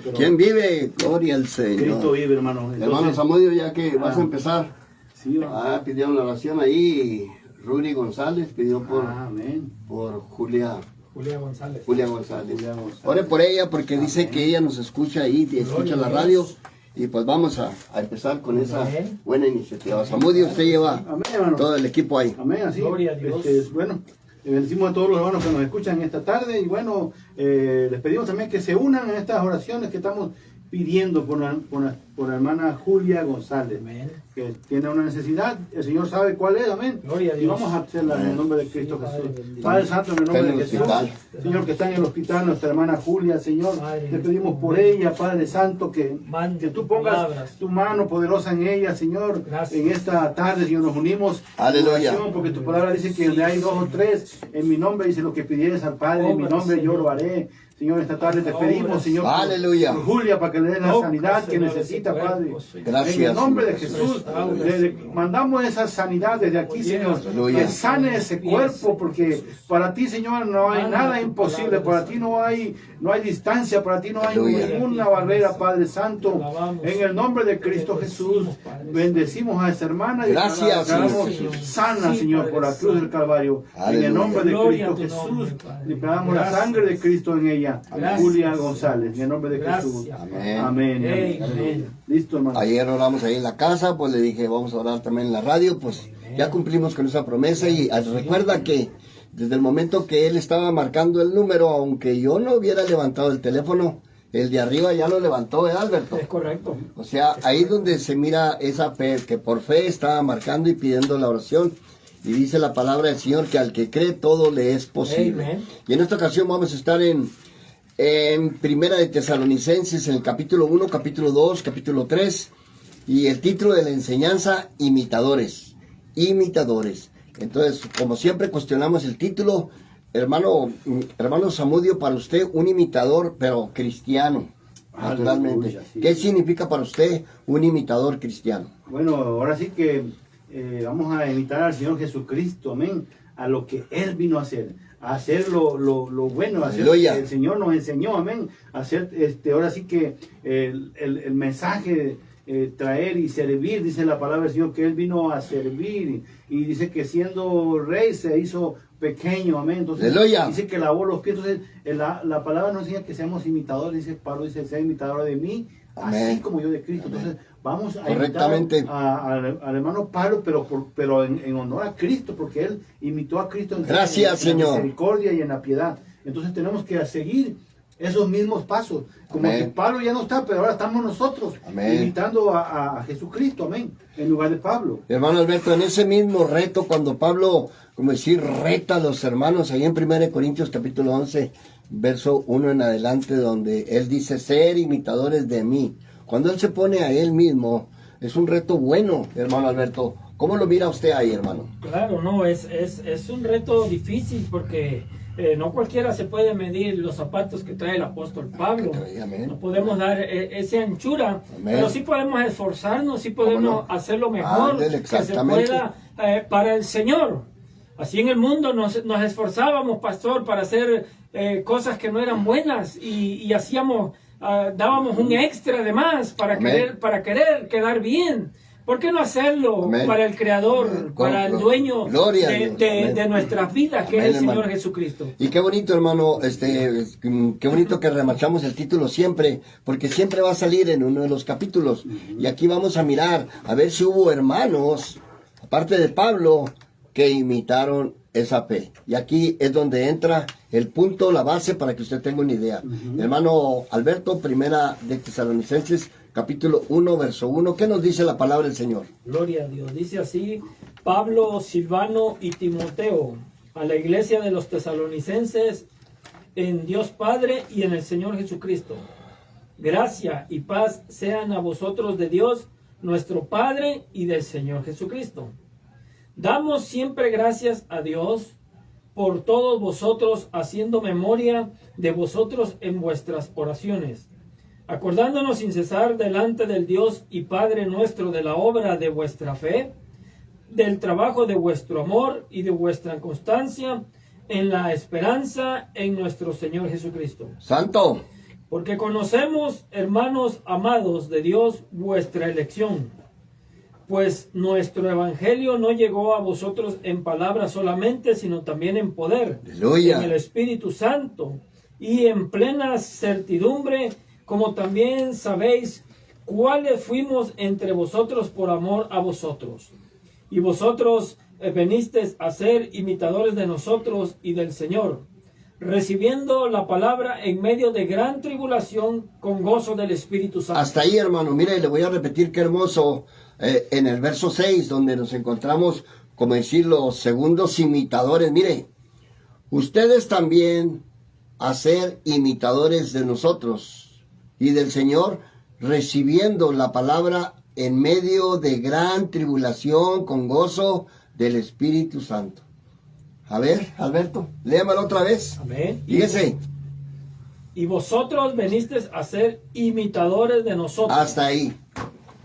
pero ¿Quién vive? Gloria al Señor. Cristo vive, hermano. Entonces, Hermano Samudio, ya que vas a empezar. Sí, Pidieron la oración ahí. Rudy González pidió amén. por Julia González. González. Ore por ella porque dice que ella nos escucha ahí, escucha la radio. Y pues vamos a empezar con esa buena iniciativa. Samudio, usted lleva todo el equipo ahí. Amén, así. Gloria a Dios. Bueno, bendecimos a todos los hermanos que nos escuchan esta tarde. Y bueno, les pedimos también que se unan en estas oraciones que estamos pidiendo por la hermana Julia González, Amén. que tiene una necesidad, el Señor sabe cuál es, amén. Gloria a Y Dios. vamos a hacerla en el nombre de Cristo Sí, Jesús. Padre, Padre Santo, en el nombre de Jesús, Señor, que está en el hospital, nuestra hermana Julia, Señor, Padre, te pedimos por ella, Padre Santo, que tú pongas palabras. tu mano poderosa en ella, Señor. Gracias. En esta tarde, Señor, nos unimos. Aleluya. En oración, porque tu palabra dice que donde hay 2 o 3 en mi nombre, dice lo que pidieres al Padre, en mi nombre yo lo haré. Señor, esta tarde te pedimos, Señor, aleluya, por Julia, para que le den la sanidad que necesita, Padre. Gracias. En el nombre de Jesús, le mandamos esa sanidad desde aquí, Señor. Que sane ese cuerpo, porque para ti, Señor, no hay nada imposible. Para ti no hay distancia, para ti no hay ninguna barrera, Padre Santo. En el nombre de Cristo Jesús, bendecimos a esa hermana y gracias, sana, Señor, por la cruz del Calvario. En el nombre de Cristo Jesús, declaramos la sangre de Cristo en ella. Julia González, en el nombre de Jesús. Amén. Amén. Listo, hermano. Ayer oramos ahí en la casa, pues le dije, vamos a orar también en la radio, pues ya cumplimos con esa promesa y recuerda que desde el momento que él estaba marcando el número, aunque yo no hubiera levantado el teléfono, el de arriba ya lo levantó, Alberto? Es correcto. O sea, ahí donde se mira esa fe, que por fe estaba marcando y pidiendo la oración. Y dice la palabra del Señor que al que cree todo le es posible. Amen. Y en esta ocasión vamos a estar en Primera de Tesalonicenses, en el capítulo 1, capítulo 2, capítulo 3, y el título de la enseñanza, imitadores. Entonces, como siempre cuestionamos el título, hermano Samudio, para usted un imitador, pero cristiano, naturalmente. Aleluya, sí. ¿Qué significa para usted un imitador cristiano? Bueno, ahora sí que vamos a imitar al Señor Jesucristo, amén, a lo que Él vino a hacer lo bueno, a hacer lo que el Señor nos enseñó, amén, a hacer, ahora sí que el mensaje, traer y servir, dice la palabra del Señor, que Él vino a servir, y dice que siendo rey se hizo pequeño, amén. Entonces dice que lavó los pies. Entonces la palabra nos enseña que seamos imitadores, dice Pablo, dice, sea imitador de mí, amén, así como yo de Cristo. Amén. Entonces vamos a imitar al hermano Pablo, pero en honor a Cristo, porque él imitó a Cristo en la misericordia y en la piedad. Entonces tenemos que seguir esos mismos pasos, como que Pablo ya no está, pero ahora estamos nosotros, imitando a Jesucristo, amén, en lugar de Pablo. Hermano Alberto, en ese mismo reto, cuando Pablo, como decir, reta a los hermanos, ahí en 1 Corintios capítulo 11, verso 1 en adelante, donde él dice, ser imitadores de mí. Cuando él se pone a él mismo, es un reto bueno, hermano Alberto. ¿Cómo lo mira usted ahí, hermano? Claro, no, es un reto difícil porque no cualquiera se puede medir los zapatos que trae el apóstol Pablo. No podemos dar esa anchura, pero sí podemos esforzarnos, sí podemos hacer lo mejor que se pueda para el Señor. Así en el mundo nos esforzábamos, pastor, para hacer cosas que no eran buenas y hacíamos, dábamos un extra de más para querer quedar bien. ¿Por qué no hacerlo para el Creador, para el dueño de nuestras vidas, que es el Señor Jesucristo? Y qué bonito, hermano, qué bonito que remarchamos el título siempre, porque siempre va a salir en uno de los capítulos. Y aquí vamos a mirar, a ver si hubo hermanos, aparte de Pablo, que imitaron esa fe. Y aquí es donde entra el punto, la base, para que usted tenga una idea. Hermano Alberto, Primera de Tesalonicenses, capítulo 1, verso 1. ¿Qué nos dice la palabra del Señor? Gloria a Dios. Dice así: Pablo, Silvano y Timoteo, a la iglesia de los tesalonicenses, en Dios Padre y en el Señor Jesucristo. Gracia y paz sean a vosotros de Dios, nuestro Padre, y del Señor Jesucristo. Damos siempre gracias a Dios por todos vosotros, haciendo memoria de vosotros en vuestras oraciones, acordándonos sin cesar delante del Dios y Padre nuestro de la obra de vuestra fe, del trabajo de vuestro amor y de vuestra constancia en la esperanza en nuestro Señor Jesucristo. Santo. Porque conocemos, hermanos amados de Dios, vuestra elección. Pues nuestro evangelio no llegó a vosotros en palabras solamente, sino también en poder, ¡Aleluya!, en el Espíritu Santo y en plena certidumbre, como también sabéis cuáles fuimos entre vosotros por amor a vosotros. Y vosotros venisteis a ser imitadores de nosotros y del Señor, recibiendo la palabra en medio de gran tribulación con gozo del Espíritu Santo. Hasta ahí, hermano. Mire, le voy a repetir qué hermoso, en el verso 6, donde nos encontramos, como decir, los segundos imitadores. Mire, ustedes también a ser imitadores de nosotros y del Señor, recibiendo la palabra en medio de gran tribulación con gozo del Espíritu Santo. A ver, Alberto, léamelo otra vez. Amén. Fíjese. Y vosotros venisteis a ser imitadores de nosotros. Hasta ahí.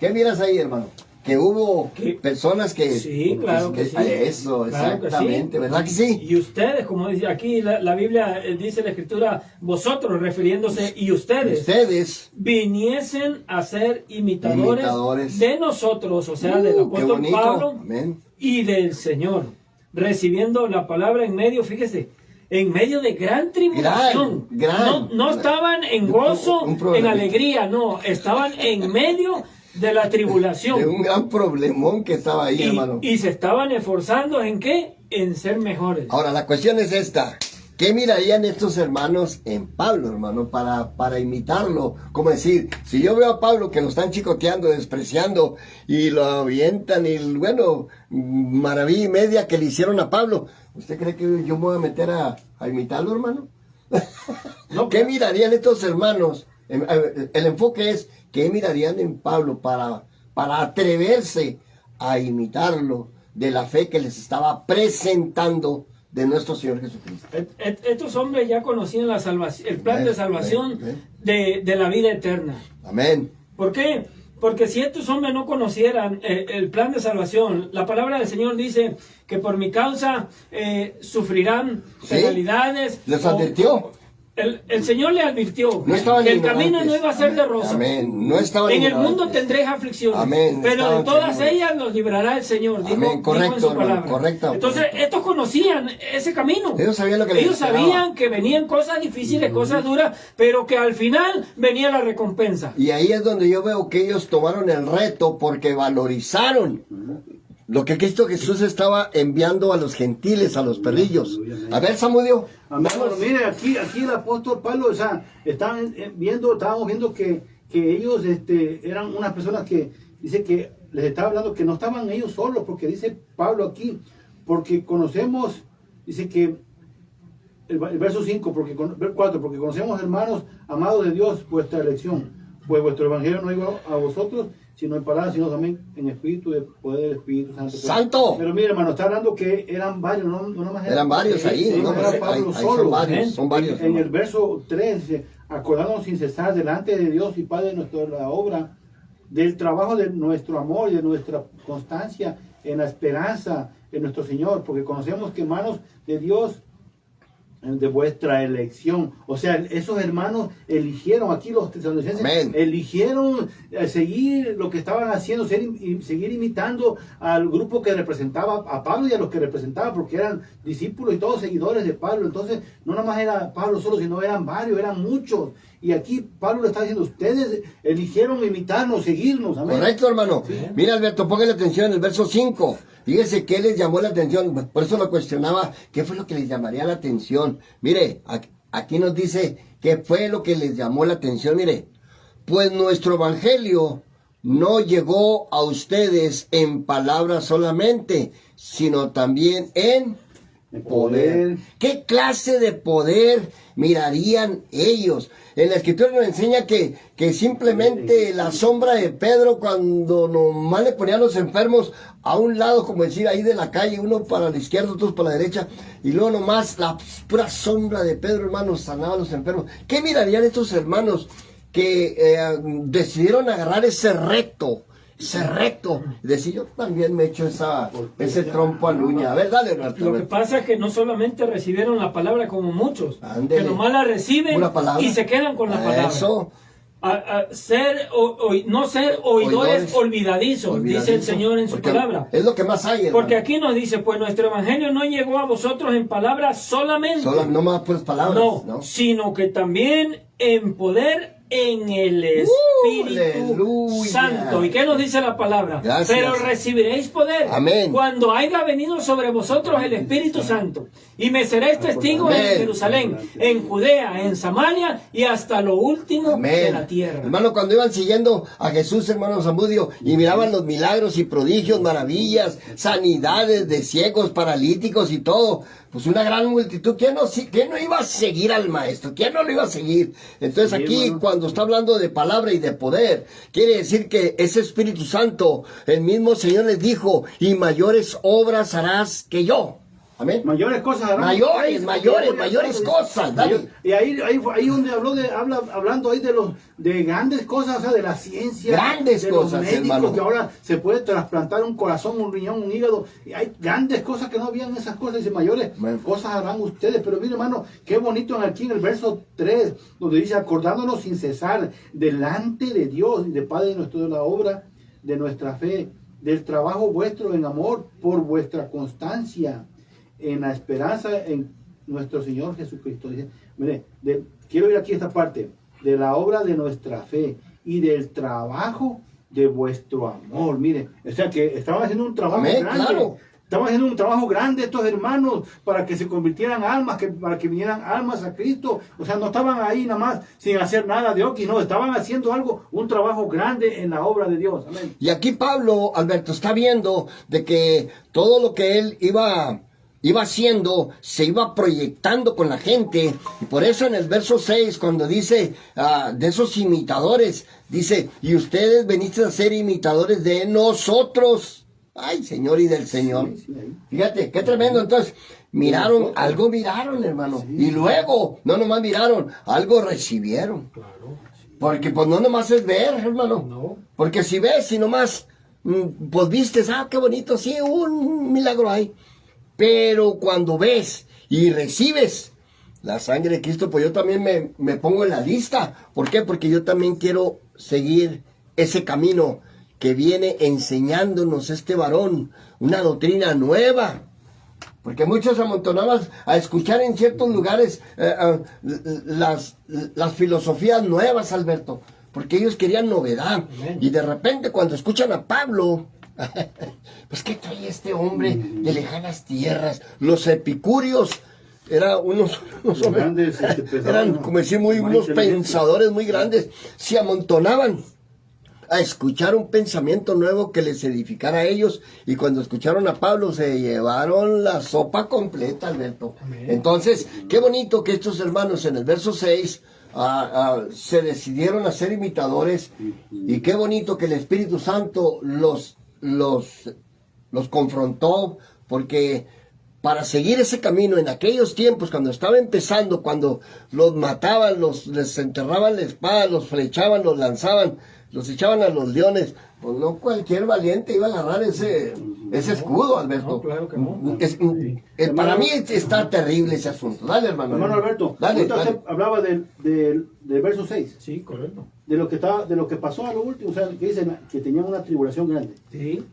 ¿Qué miras ahí, hermano? Que hubo personas que... Sí, claro que sí. Eso, claro exactamente, que sí. ¿Verdad que sí? Y ustedes, como dice aquí la Biblia, dice la Escritura, vosotros, refiriéndose, y ustedes viniesen a ser imitadores de nosotros, o sea, del apóstol Pablo. Amén. Y del Señor, recibiendo la palabra en medio, fíjese, en medio de gran tribulación. No estaban en gozo, en alegría, no, estaban en medio de la tribulación. De un gran problemón que estaba ahí, hermano. Y se estaban esforzando ¿en qué? En ser mejores. Ahora, la cuestión es esta. ¿Qué mirarían estos hermanos en Pablo, hermano, para imitarlo? Como decir, si yo veo a Pablo que lo están chicoteando, despreciando, y lo avientan, y bueno, maravilla y media que le hicieron a Pablo, ¿usted cree que yo me voy a meter a imitarlo, hermano? No, ¿qué mirarían estos hermanos? El enfoque es, ¿qué mirarían en Pablo para atreverse a imitarlo de la fe que les estaba presentando de nuestro Señor Jesucristo? Estos hombres ya conocían la salvación, el plan de salvación de la vida eterna. Amén. ¿Por qué? Porque si estos hombres no conocieran el plan de salvación, la palabra del Señor dice que por mi causa sufrirán penalidades. Les advirtió. El Señor le advirtió que el camino no iba a ser de rosa. Amén. No estaban en el mundo tendréis aflicciones. Amén. Pero de todas ellas los librará el Señor. Amén. Correcto, dijo en su palabra. Correcto. Entonces, estos conocían ese camino. Ellos sabían lo que les Ellos sabían que venían cosas difíciles, cosas duras, pero que al final venía la recompensa. Y ahí es donde yo veo que ellos tomaron el reto porque valorizaron lo que Cristo Jesús estaba enviando a los gentiles, a los perrillos. A ver, Samudio. Amén. Bueno, mire, aquí el apóstol Pablo, o sea, estábamos viendo que ellos eran unas personas que dice que les estaba hablando que no estaban ellos solos, porque dice Pablo aquí, porque conocemos, dice que el verso 5, 4, porque conocemos, hermanos amados de Dios, vuestra elección, pues vuestro evangelio no llegó a vosotros, sino en palabras, sino también en espíritu, de poder del Espíritu Santo. ¡Santo! Pero mire, hermano, está hablando que eran varios, no nomás eran varios ahí, no era Pablo solo. Son varios. En el verso 3 dice, acordándonos sin cesar delante de Dios y Padre de nuestra obra, del trabajo de nuestro amor y de nuestra constancia en la esperanza en nuestro Señor, porque conocemos que hermanos de Dios, de vuestra elección, o sea, esos hermanos eligieron, aquí los tesalonicenses eligieron seguir lo que estaban haciendo, seguir imitando al grupo que representaba a Pablo y a los que representaba, porque eran discípulos y todos seguidores de Pablo. Entonces no nada más era Pablo solo, sino eran varios, eran muchos. Y aquí Pablo le está diciendo, ustedes eligieron imitarnos, seguirnos. Amén. Correcto, hermano. ¿Sí? Mira, Alberto, póngale atención en el verso 5. Fíjese qué les llamó la atención. Por eso lo cuestionaba. ¿Qué fue lo que les llamaría la atención? Mire, aquí nos dice qué fue lo que les llamó la atención. Mire, pues nuestro evangelio no llegó a ustedes en palabras solamente, sino también en poder. ¿Qué clase de poder mirarían ellos? En la escritura nos enseña que simplemente la sombra de Pedro, cuando nomás le ponían a los enfermos a un lado, como decir, ahí de la calle, uno para la izquierda, otros para la derecha, y luego nomás la pura sombra de Pedro, hermanos, sanaba a los enfermos. ¿Qué mirarían estos hermanos que decidieron agarrar ese reto, ser recto. Y decir, yo también me echo ese trompo al uña. A ver, dale, Roberto. Lo que pasa es que no solamente recibieron la palabra como muchos, Ándele. que nomás la reciben y se quedan con la palabra. Eso. No ser oidores olvidadizos, dice el Señor en su palabra. Es lo que más hay, hermano. Porque aquí nos dice, pues nuestro evangelio no llegó a vosotros en palabras solamente. No más pues palabras. No, sino que también en poder en el Espíritu Santo. ¿Y qué nos dice la palabra? Gracias. Pero recibiréis poder. Amén. Cuando haya venido sobre vosotros el Espíritu Santo. Y me seréis testigos en Jerusalén, en Judea, en Samaria y hasta lo último de la tierra. Hermano, cuando iban siguiendo a Jesús, hermano Zamudio, y miraban los milagros y prodigios, maravillas, sanidades de ciegos, paralíticos y todo, pues una gran multitud. ¿Quién no iba a seguir al maestro? ¿Quién no lo iba a seguir? Entonces aquí, cuando está hablando de palabra y de poder, quiere decir que ese Espíritu Santo, el mismo Señor les dijo, y mayores obras harás que yo. Amén. Mayores cosas harán. Mayores cosas. Dale. Y ahí donde hablando ahí de grandes cosas, o sea, de la ciencia. Grandes de cosas, los médicos, hermano. que ahora se puede trasplantar un corazón, un riñón, un hígado. Y hay grandes cosas que no habían esas cosas. Dice, mayores cosas harán ustedes. Pero mire, hermano, qué bonito aquí en el verso 3, donde dice, acordándonos sin cesar delante de Dios y de Padre nuestro de la obra de nuestra fe, del trabajo vuestro en amor por vuestra constancia en la esperanza en nuestro Señor Jesucristo. Dice, mire, quiero ir aquí a esta parte, de la obra de nuestra fe y del trabajo de vuestro amor. Mire, o sea que estaban haciendo un trabajo grande. Claro. Estaban haciendo un trabajo grande estos hermanos para que se convirtieran almas, para que vinieran almas a Cristo. O sea, no estaban ahí nada más sin hacer nada de oquis, no, estaban haciendo un trabajo grande en la obra de Dios. Amén. Y aquí Pablo, Alberto, está viendo de que todo lo que él iba haciendo, se iba proyectando con la gente, y por eso en el verso 6, cuando dice de esos imitadores, dice, y ustedes veniste a ser imitadores de nosotros, ay Señor, y del Señor. Fíjate, qué tremendo. Entonces, algo miraron, hermano, y luego, no nomás miraron, algo recibieron. Porque pues no nomás es ver, hermano, porque si ves y nomás, pues vistes, qué bonito, sí, un milagro hay. Pero cuando ves y recibes la sangre de Cristo, pues yo también me pongo en la lista. ¿Por qué? Porque yo también quiero seguir ese camino que viene enseñándonos este varón, una doctrina nueva. Porque muchos se amontonaban a escuchar en ciertos lugares las filosofías nuevas, Alberto, porque ellos querían novedad. Y de repente cuando escuchan a Pablo, pues ¿qué trae este hombre de lejanas tierras? Los epicúreos eran unos grandes, eran, como decir, unos pensadores muy grandes. Se amontonaban a escuchar un pensamiento nuevo que les edificara a ellos, y cuando escucharon a Pablo se llevaron la sopa completa, Alberto. Entonces, qué bonito que estos hermanos en el verso 6 se decidieron a ser imitadores, y qué bonito que el Espíritu Santo los confrontó, porque para seguir ese camino en aquellos tiempos, cuando estaba empezando, cuando los mataban, les enterraban la espada, los flechaban, los lanzaban, los echaban a los leones, pues no cualquier valiente iba a agarrar ese escudo, Alberto. No, claro que no. Para mí está terrible ese asunto. Dale, hermano. Hermano Alberto, dale. Hablaba del verso 6. Sí, correcto. De lo que pasó a lo último, o sea, que dicen que tenían una tribulación grande. Sí.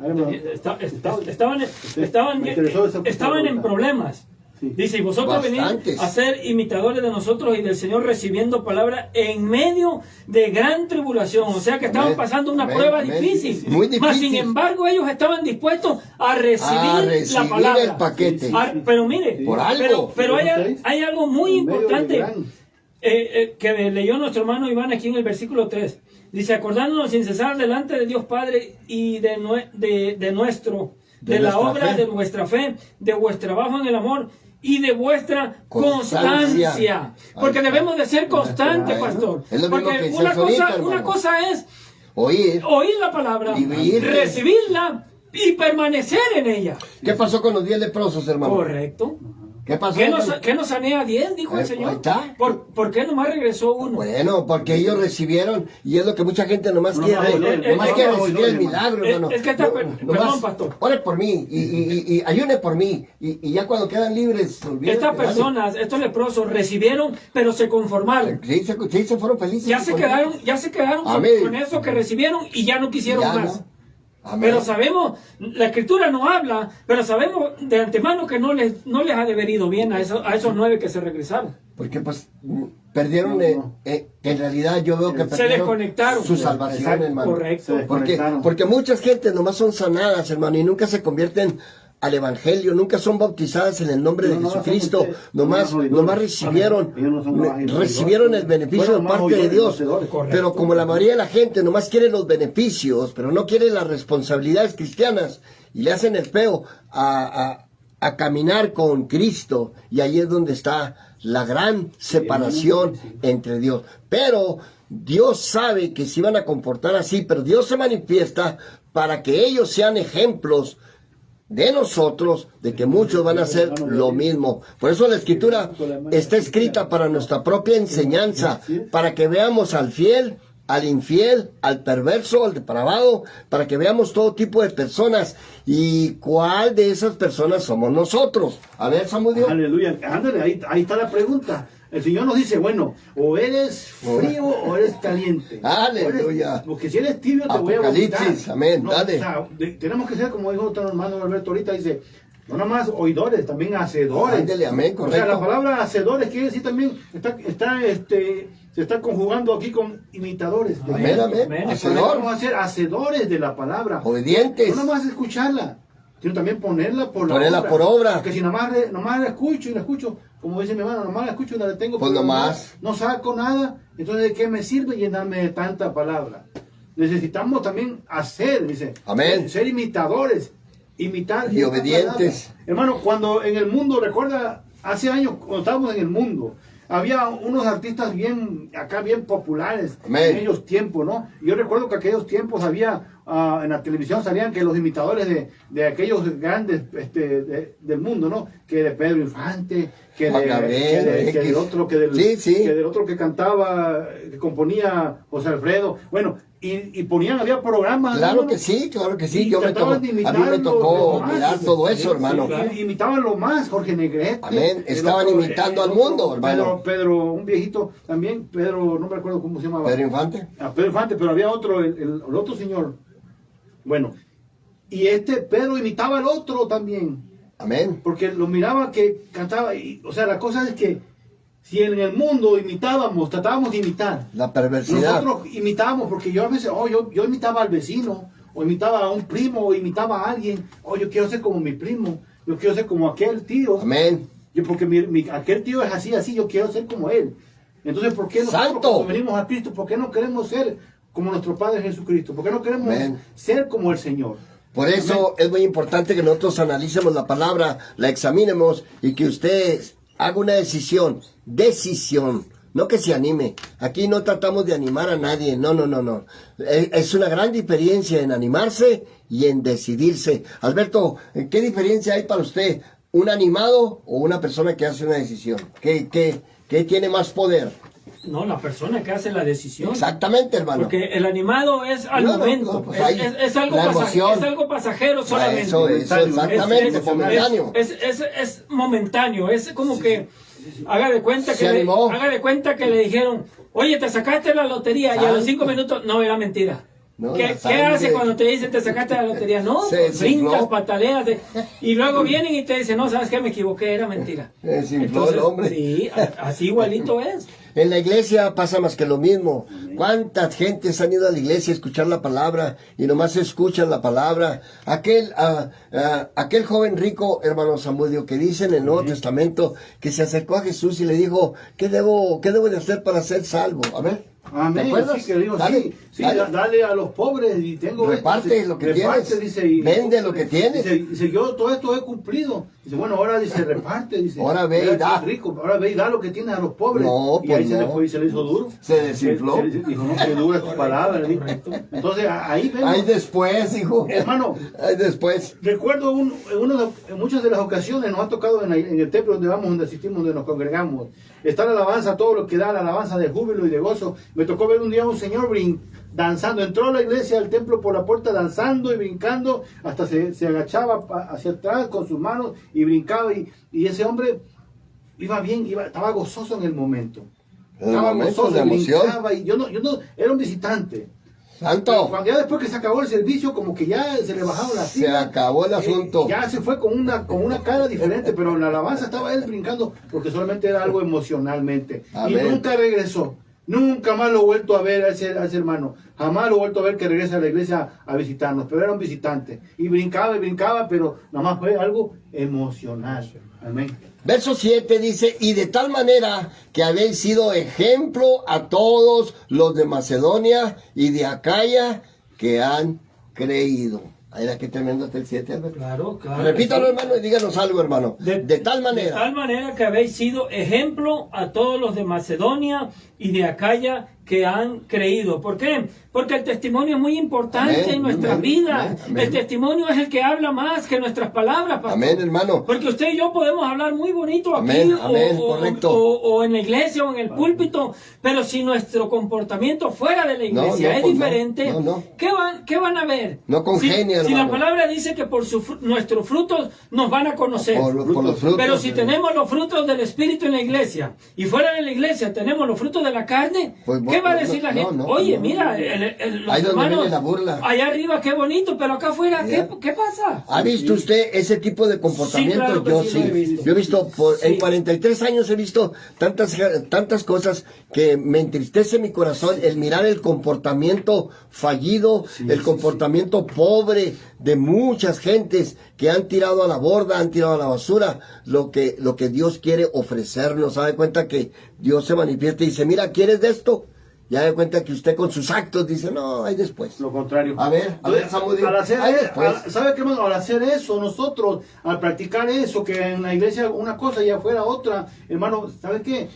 Estaban en problemas. Sí. Dice, y vosotros venís a ser imitadores de nosotros y del Señor, recibiendo palabra en medio de gran tribulación. O sea que estaban pasando una prueba difícil. Muy difícil. Mas sin embargo, ellos estaban dispuestos a recibir la palabra. El paquete. Pero mire, por algo. Pero hay algo muy importante que leyó nuestro hermano Iván aquí en el versículo 3. Dice, acordándonos sin cesar delante de Dios Padre y de la obra de vuestra fe, de vuestro trabajo en el amor y de vuestra constancia. Porque debemos de ser constantes, pastor. Porque una cosa es oír la palabra, recibirla y permanecer en ella. ¿Qué pasó con los 10 leprosos, hermano? Correcto. ¿Qué pasó? ¿Qué no sanea 10? Dijo el Señor. Ahí está. ¿Por qué nomás regresó uno? Bueno, porque ellos recibieron, y es lo que mucha gente nomás quiere recibir el milagro, hermano. Es que está, perdón, pastor. Ore por mí, y ayune por mí, y ya cuando quedan libres, estas personas, estos leprosos, recibieron, pero se conformaron. Sí, se fueron felices. Ya se quedaron con eso que recibieron y ya no quisieron más. No. Amén. Pero sabemos, la Escritura no habla, pero sabemos de antemano que no les ha debido bien a esos 9 que se regresaron. Porque pues perdieron, en realidad yo veo que se perdieron desconectaron. Su salvación, hermano. Correcto. Porque muchas gentes nomás son sanadas, hermano, y nunca se convierten al Evangelio, nunca son bautizadas en el nombre de Jesucristo, nomás recibieron el beneficio de parte de Dios. Pero como la mayoría de la gente nomás quiere los beneficios, pero no quiere las responsabilidades cristianas, y le hacen el feo a caminar con Cristo, y ahí es donde está la gran separación entre Dios. Pero Dios sabe que se iban a comportar así, pero Dios se manifiesta para que ellos sean ejemplos de nosotros, de que muchos van a hacer lo mismo. Por eso la Escritura está escrita para nuestra propia enseñanza, para que veamos al fiel, al infiel, al perverso, al depravado, para que veamos todo tipo de personas y cuál de esas personas somos nosotros. A ver, Samudio. Aleluya. Ándale, ahí está la pregunta. El Señor nos dice, bueno, o eres frío o eres caliente. Aleluya. Porque si eres tibio te voy a vomitar. Apocalipsis, amén, dale. O sea, tenemos que ser, como dijo nuestro hermano Alberto ahorita, dice, no nada más oidores, también hacedores. Ándale, amén, correcto. O sea, la palabra hacedores quiere decir también, se está conjugando aquí con imitadores. Amén. Hacedor. Vamos a ser hacedores de la palabra. Obedientes. No nada más escucharla, sino también ponerla por obra. Porque si nomás la escucho, como dice mi hermano, nomás la escucho y la detengo, pues no saco nada, entonces ¿de qué me sirve llenarme de tanta palabra? Necesitamos también hacer, dice, amén, ser imitadores, imitar y obedientes. Hermano, cuando en el mundo, recuerda, hace años, cuando estábamos en el mundo, había unos artistas bien populares, amén, en aquellos tiempos, ¿no? Yo recuerdo que en aquellos tiempos había, en la televisión salían que los imitadores de aquellos grandes del mundo, ¿no? Que de Pedro Infante, que del otro que cantaba, que componía José Alfredo, bueno, y ponían, había programas. Claro que sí. A mí me tocó mirar todo eso, hermano. Imitaban lo más, Jorge Negrete. Amén, estaban imitando al mundo, hermano. Pedro, un viejito también, Pedro, no me acuerdo cómo se llamaba. Pedro Infante. Pedro Infante, pero había otro, el otro señor. Bueno, y Pedro imitaba al otro también. Amén. Porque lo miraba que cantaba, o sea, la cosa es que si en el mundo tratábamos de imitar. La perversidad. Nosotros imitábamos, porque yo a veces, yo imitaba al vecino, o imitaba a un primo, o imitaba a alguien, yo quiero ser como mi primo, yo quiero ser como aquel tío. Amén. Porque aquel tío es así, yo quiero ser como él. Entonces, ¿por qué nosotros cuando venimos a Cristo, por qué no queremos ser como nuestro Padre Jesucristo? ¿Por qué no queremos ser como el Señor? Por eso es muy importante que nosotros analicemos la palabra, la examinemos y que usted haga una decisión, no que se anime. Aquí no tratamos de animar a nadie, no. Es una gran diferencia en animarse y en decidirse. Alberto, ¿qué diferencia hay para usted? ¿Un animado o una persona que hace una decisión? ¿Qué tiene más poder? No, la persona que hace la decisión. Exactamente, hermano. Porque el animado es al momento. Pues es algo pasajero solamente. Eso exactamente, momentáneo. Es momentáneo. Es como que haga de cuenta que le dijeron, oye, te sacaste la lotería, y a los 5 minutos, no, era mentira. No, ¿Qué hace cuando te dicen te sacaste la lotería? No, brincas, pataleas, y luego vienen y te dicen, no, ¿sabes qué? Me equivoqué, era mentira. Entonces, el hombre. Sí, así igualito es. En la iglesia pasa más que lo mismo. ¿Cuántas gentes han ido a la iglesia a escuchar la palabra y nomás escuchan la palabra? Aquel joven rico, hermano Samudio, que dice en el Nuevo Testamento que se acercó a Jesús y le dijo, ¿qué debo de hacer para ser salvo? A ver. Amén. ¿Te acuerdas? Sí, que dijo, Dale, sí, dale a los pobres y tengo reparte esto, lo que reparte, tienes, dice, y, vende lo que tienes. Dice, yo todo esto he cumplido. Dice, bueno, ahora dice, reparte, dice, ahora ve y da. Rico, ahora ve y da lo que tienes a los pobres. No, y pues ahí no. se le fue y se le hizo duro. Se desinfló. Dijo, no, que dura tu palabra. Dijo. Entonces, ahí vemos. Ahí después, hijo. Hermano, ahí después. Recuerdo en muchas de las ocasiones nos ha tocado en el templo donde vamos, donde asistimos, donde nos congregamos. Está la alabanza, todo lo que da la alabanza de júbilo y de gozo. Me tocó ver un día a un señor danzando. Entró a la iglesia, al templo por la puerta, danzando y brincando. Hasta se agachaba hacia atrás con sus manos y brincaba. Y ese hombre iba bien, estaba gozoso en el momento. Estaba gozoso, brincaba. Y yo no, era un visitante. Santo. Cuando ya después que se acabó el servicio, como que ya se le bajaron las Se acabó el asunto. Ya se fue con una cara diferente, pero en la alabanza estaba él brincando porque solamente era algo emocionalmente. Amén. Y nunca regresó. Nunca más lo he vuelto a ver a ese hermano. Jamás lo he vuelto a ver que regrese a la iglesia a visitarnos. Pero era un visitante. Y brincaba, pero nada más fue algo emocional. Amén. Verso 7 dice, y de tal manera que habéis sido ejemplo a todos los de Macedonia y de Acaya que han creído. Era que tremendo hasta el 7, Alberto. Claro. Repítalo, hermano, y díganos algo, hermano. De tal manera. De tal manera que habéis sido ejemplo a todos los de Macedonia y de Acaya que han creído. ¿Por qué? Porque el testimonio es muy importante en nuestras vidas. El testimonio es el que habla más que nuestras palabras, pastor. Amén, hermano. Porque usted y yo podemos hablar muy bonito aquí o en la iglesia o en el púlpito, pero si nuestro comportamiento fuera de la iglesia es diferente, ¿qué van a ver? No congenia, si la palabra dice que por nuestros frutos nos van a conocer. Por los frutos, pero si tenemos los frutos del Espíritu en la iglesia y fuera de la iglesia tenemos los frutos de la carne, pues, ¿qué va a decir la gente? Oye, mira, los hermanos, la burla. Allá arriba qué bonito, pero acá afuera, ¿qué pasa? ¿Ha visto usted ese tipo de comportamiento? Sí, claro, yo he visto, en 43 años he visto tantas cosas que me entristece mi corazón el mirar el comportamiento fallido, el comportamiento pobre de muchas gentes que han tirado a la borda, han tirado a la basura lo que Dios quiere ofrecernos. ¿Sabe cuenta que Dios se manifiesta y dice, mira, ¿quieres de esto? Ya de cuenta que usted con sus actos dice, no, hay después. Lo contrario. A ver, Samuel, ¿sabe qué, hermano? Al hacer eso, nosotros, al practicar eso, que en la iglesia una cosa y afuera otra, hermano, ¿sabe qué?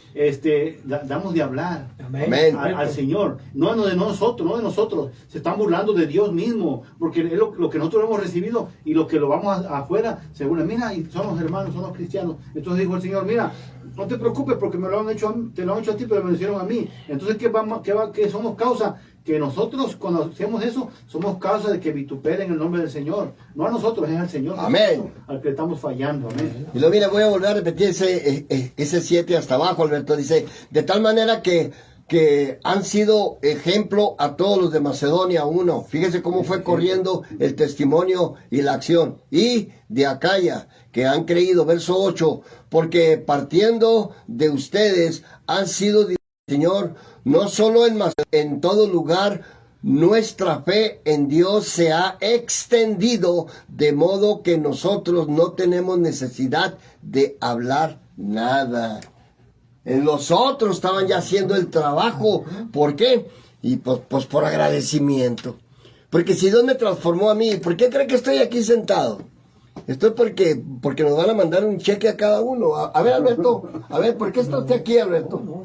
Damos de hablar. Amén. Al Señor. No de nosotros. Se están burlando de Dios mismo, porque es lo que nosotros hemos recibido y lo que lo vamos afuera, según, mira, y somos hermanos, somos cristianos. Entonces dijo el Señor, mira, no te preocupes porque me lo han hecho, te lo han hecho a ti, pero me lo hicieron a mí. Entonces, ¿qué somos causa? Que nosotros cuando hacemos eso, somos causa de que vituperen el nombre del Señor. No a nosotros, es al Señor. Amén. Al que estamos fallando. Amén. Y luego, mira, voy a volver a repetir ese 7 hasta abajo, Alberto. Dice, de tal manera que han sido ejemplo a todos los de Macedonia 1. Fíjese cómo fue corriendo el testimonio y la acción. Y de Acaya, que han creído, verso 8, porque partiendo de ustedes han sido, Señor, no solo en todo lugar, nuestra fe en Dios se ha extendido, de modo que nosotros no tenemos necesidad de hablar nada. Los otros estaban ya haciendo el trabajo. ¿Por qué? Y pues por agradecimiento. Porque si Dios me transformó a mí, ¿por qué cree que estoy aquí sentado? Estoy porque nos van a mandar un cheque a cada uno. A ver, Alberto, ¿por qué está usted aquí, Alberto?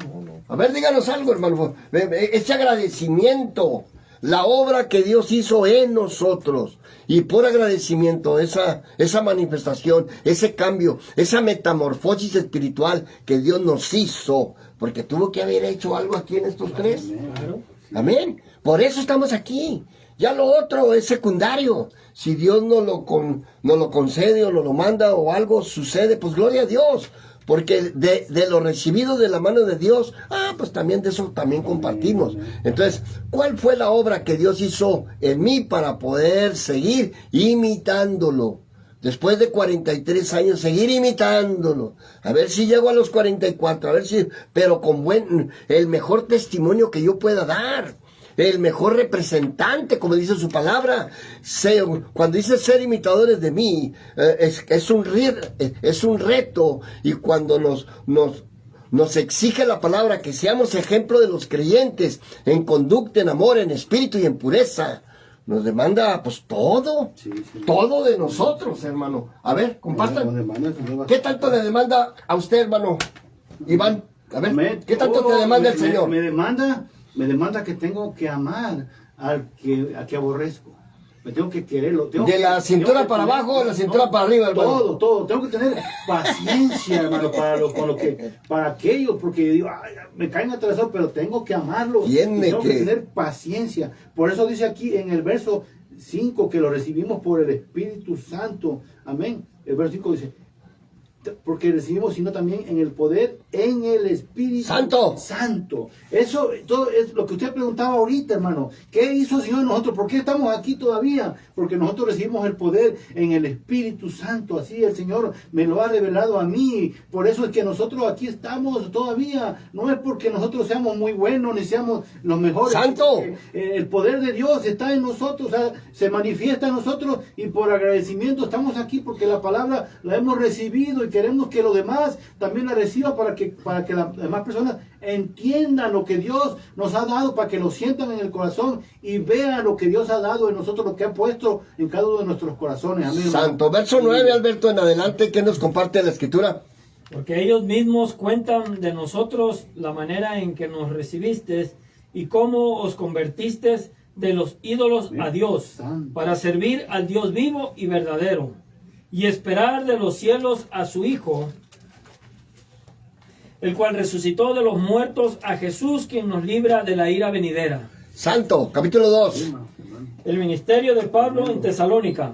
A ver, díganos algo, hermano. Ese agradecimiento, la obra que Dios hizo en nosotros. Y por agradecimiento, esa manifestación, ese cambio, esa metamorfosis espiritual que Dios nos hizo, porque tuvo que haber hecho algo aquí en estos tres. Amén. Por eso estamos aquí. Ya lo otro es secundario. Si Dios nos lo concede o nos lo manda o algo sucede, pues gloria a Dios. Porque de lo recibido de la mano de Dios, pues también de eso también compartimos. Entonces, ¿cuál fue la obra que Dios hizo en mí para poder seguir imitándolo? Después de 43 años, seguir imitándolo. A ver si llego a los 44, pero con el mejor testimonio que yo pueda dar. El mejor representante, como dice su palabra. Cuando dice ser imitadores de mí, es un reto. Y cuando nos nos exige la palabra que seamos ejemplo de los creyentes en conducta, en amor, en espíritu y en pureza. Nos demanda pues todo, todo de nosotros, hermano. A ver, compartan. ¿Qué tanto le demanda a usted, hermano Iván? A ver, ¿qué tanto te demanda el Señor? Me demanda que tengo que amar al que aborrezco. Me tengo que quererlo. De la cintura para abajo o de la cintura para arriba, hermano. Todo. Tengo que tener paciencia, hermano, para aquello, porque digo, ay, me caen atrasados, pero tengo que amarlos. Tengo que tener paciencia. Por eso dice aquí en el verso 5 que lo recibimos por el Espíritu Santo. Amén. El verso 5 dice, porque recibimos, sino también en el poder, en el Espíritu Santo. Eso todo es lo que usted preguntaba ahorita, hermano. ¿Qué hizo el Señor en nosotros? ¿Por qué estamos aquí todavía? Porque nosotros recibimos el poder en el Espíritu Santo. Así el Señor me lo ha revelado a mí. Por eso es que nosotros aquí estamos todavía. No es porque nosotros seamos muy buenos ni seamos los mejores. ¡Santo! El poder de Dios está en nosotros, o sea, se manifiesta en nosotros, y por agradecimiento estamos aquí porque la palabra la hemos recibido y queremos que los demás también la reciban para que las demás personas entiendan lo que Dios nos ha dado, para que lo sientan en el corazón y vean lo que Dios ha dado en nosotros, lo que ha puesto en cada uno de nuestros corazones. Amén. Santo. Verso 9, Alberto, en adelante, ¿qué nos comparte la Escritura? Porque ellos mismos cuentan de nosotros la manera en que nos recibisteis y cómo os convertisteis de los ídolos a Dios, para servir al Dios vivo y verdadero, y esperar de los cielos a su Hijo, el cual resucitó de los muertos, a Jesús, quien nos libra de la ira venidera. Santo, capítulo 2. El ministerio de Pablo en Tesalónica.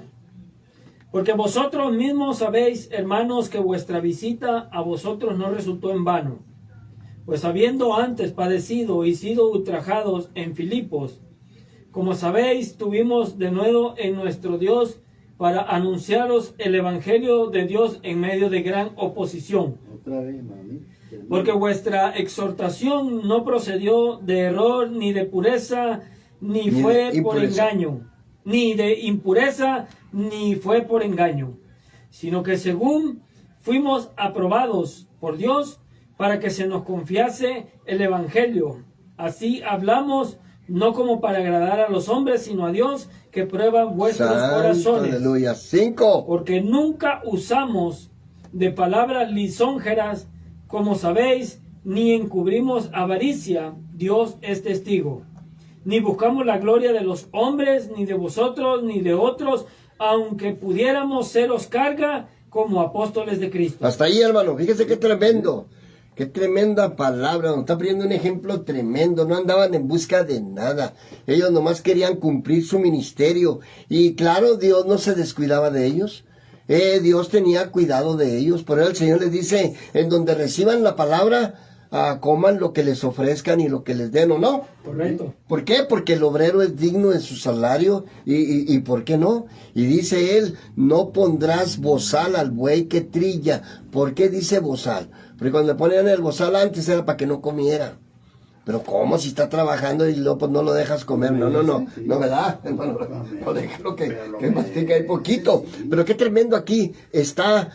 Porque vosotros mismos sabéis, hermanos, que vuestra visita a vosotros no resultó en vano. Pues habiendo antes padecido y sido ultrajados en Filipos, como sabéis, tuvimos de nuevo en nuestro Dios para anunciaros el Evangelio de Dios en medio de gran oposición. Porque vuestra exhortación no procedió de error, ni de pureza, ni fue por engaño, ni de impureza, ni fue por engaño, sino que según fuimos aprobados por Dios para que se nos confiase el Evangelio. Así hablamos, no como para agradar a los hombres, sino a Dios, que prueba vuestros corazones. Aleluya. 5. Porque nunca usamos de palabras lisonjeras, como sabéis, ni encubrimos avaricia, Dios es testigo. Ni buscamos la gloria de los hombres, ni de vosotros, ni de otros, aunque pudiéramos seros carga como apóstoles de Cristo. Hasta ahí, hermano. Fíjese qué tremendo. Qué tremenda palabra. Nos está poniendo un ejemplo tremendo. No andaban en busca de nada. Ellos nomás querían cumplir su ministerio. Y claro, Dios no se descuidaba de ellos. Dios tenía cuidado de ellos. Por eso el Señor les dice, en donde reciban la palabra, coman lo que les ofrezcan y lo que les den, ¿o no? Correcto. ¿Por qué? Porque el obrero es digno de su salario. ¿Y por qué no? Y dice él, no pondrás bozal al buey que trilla. ¿Por qué dice bozal? Porque cuando le ponían el bozal antes era para que no comiera. Pero ¿cómo? Si está trabajando y luego pues no lo dejas comer. No, ¿verdad? Hermano, no déjalo que mastique ahí poquito. Pero qué tremendo aquí. Está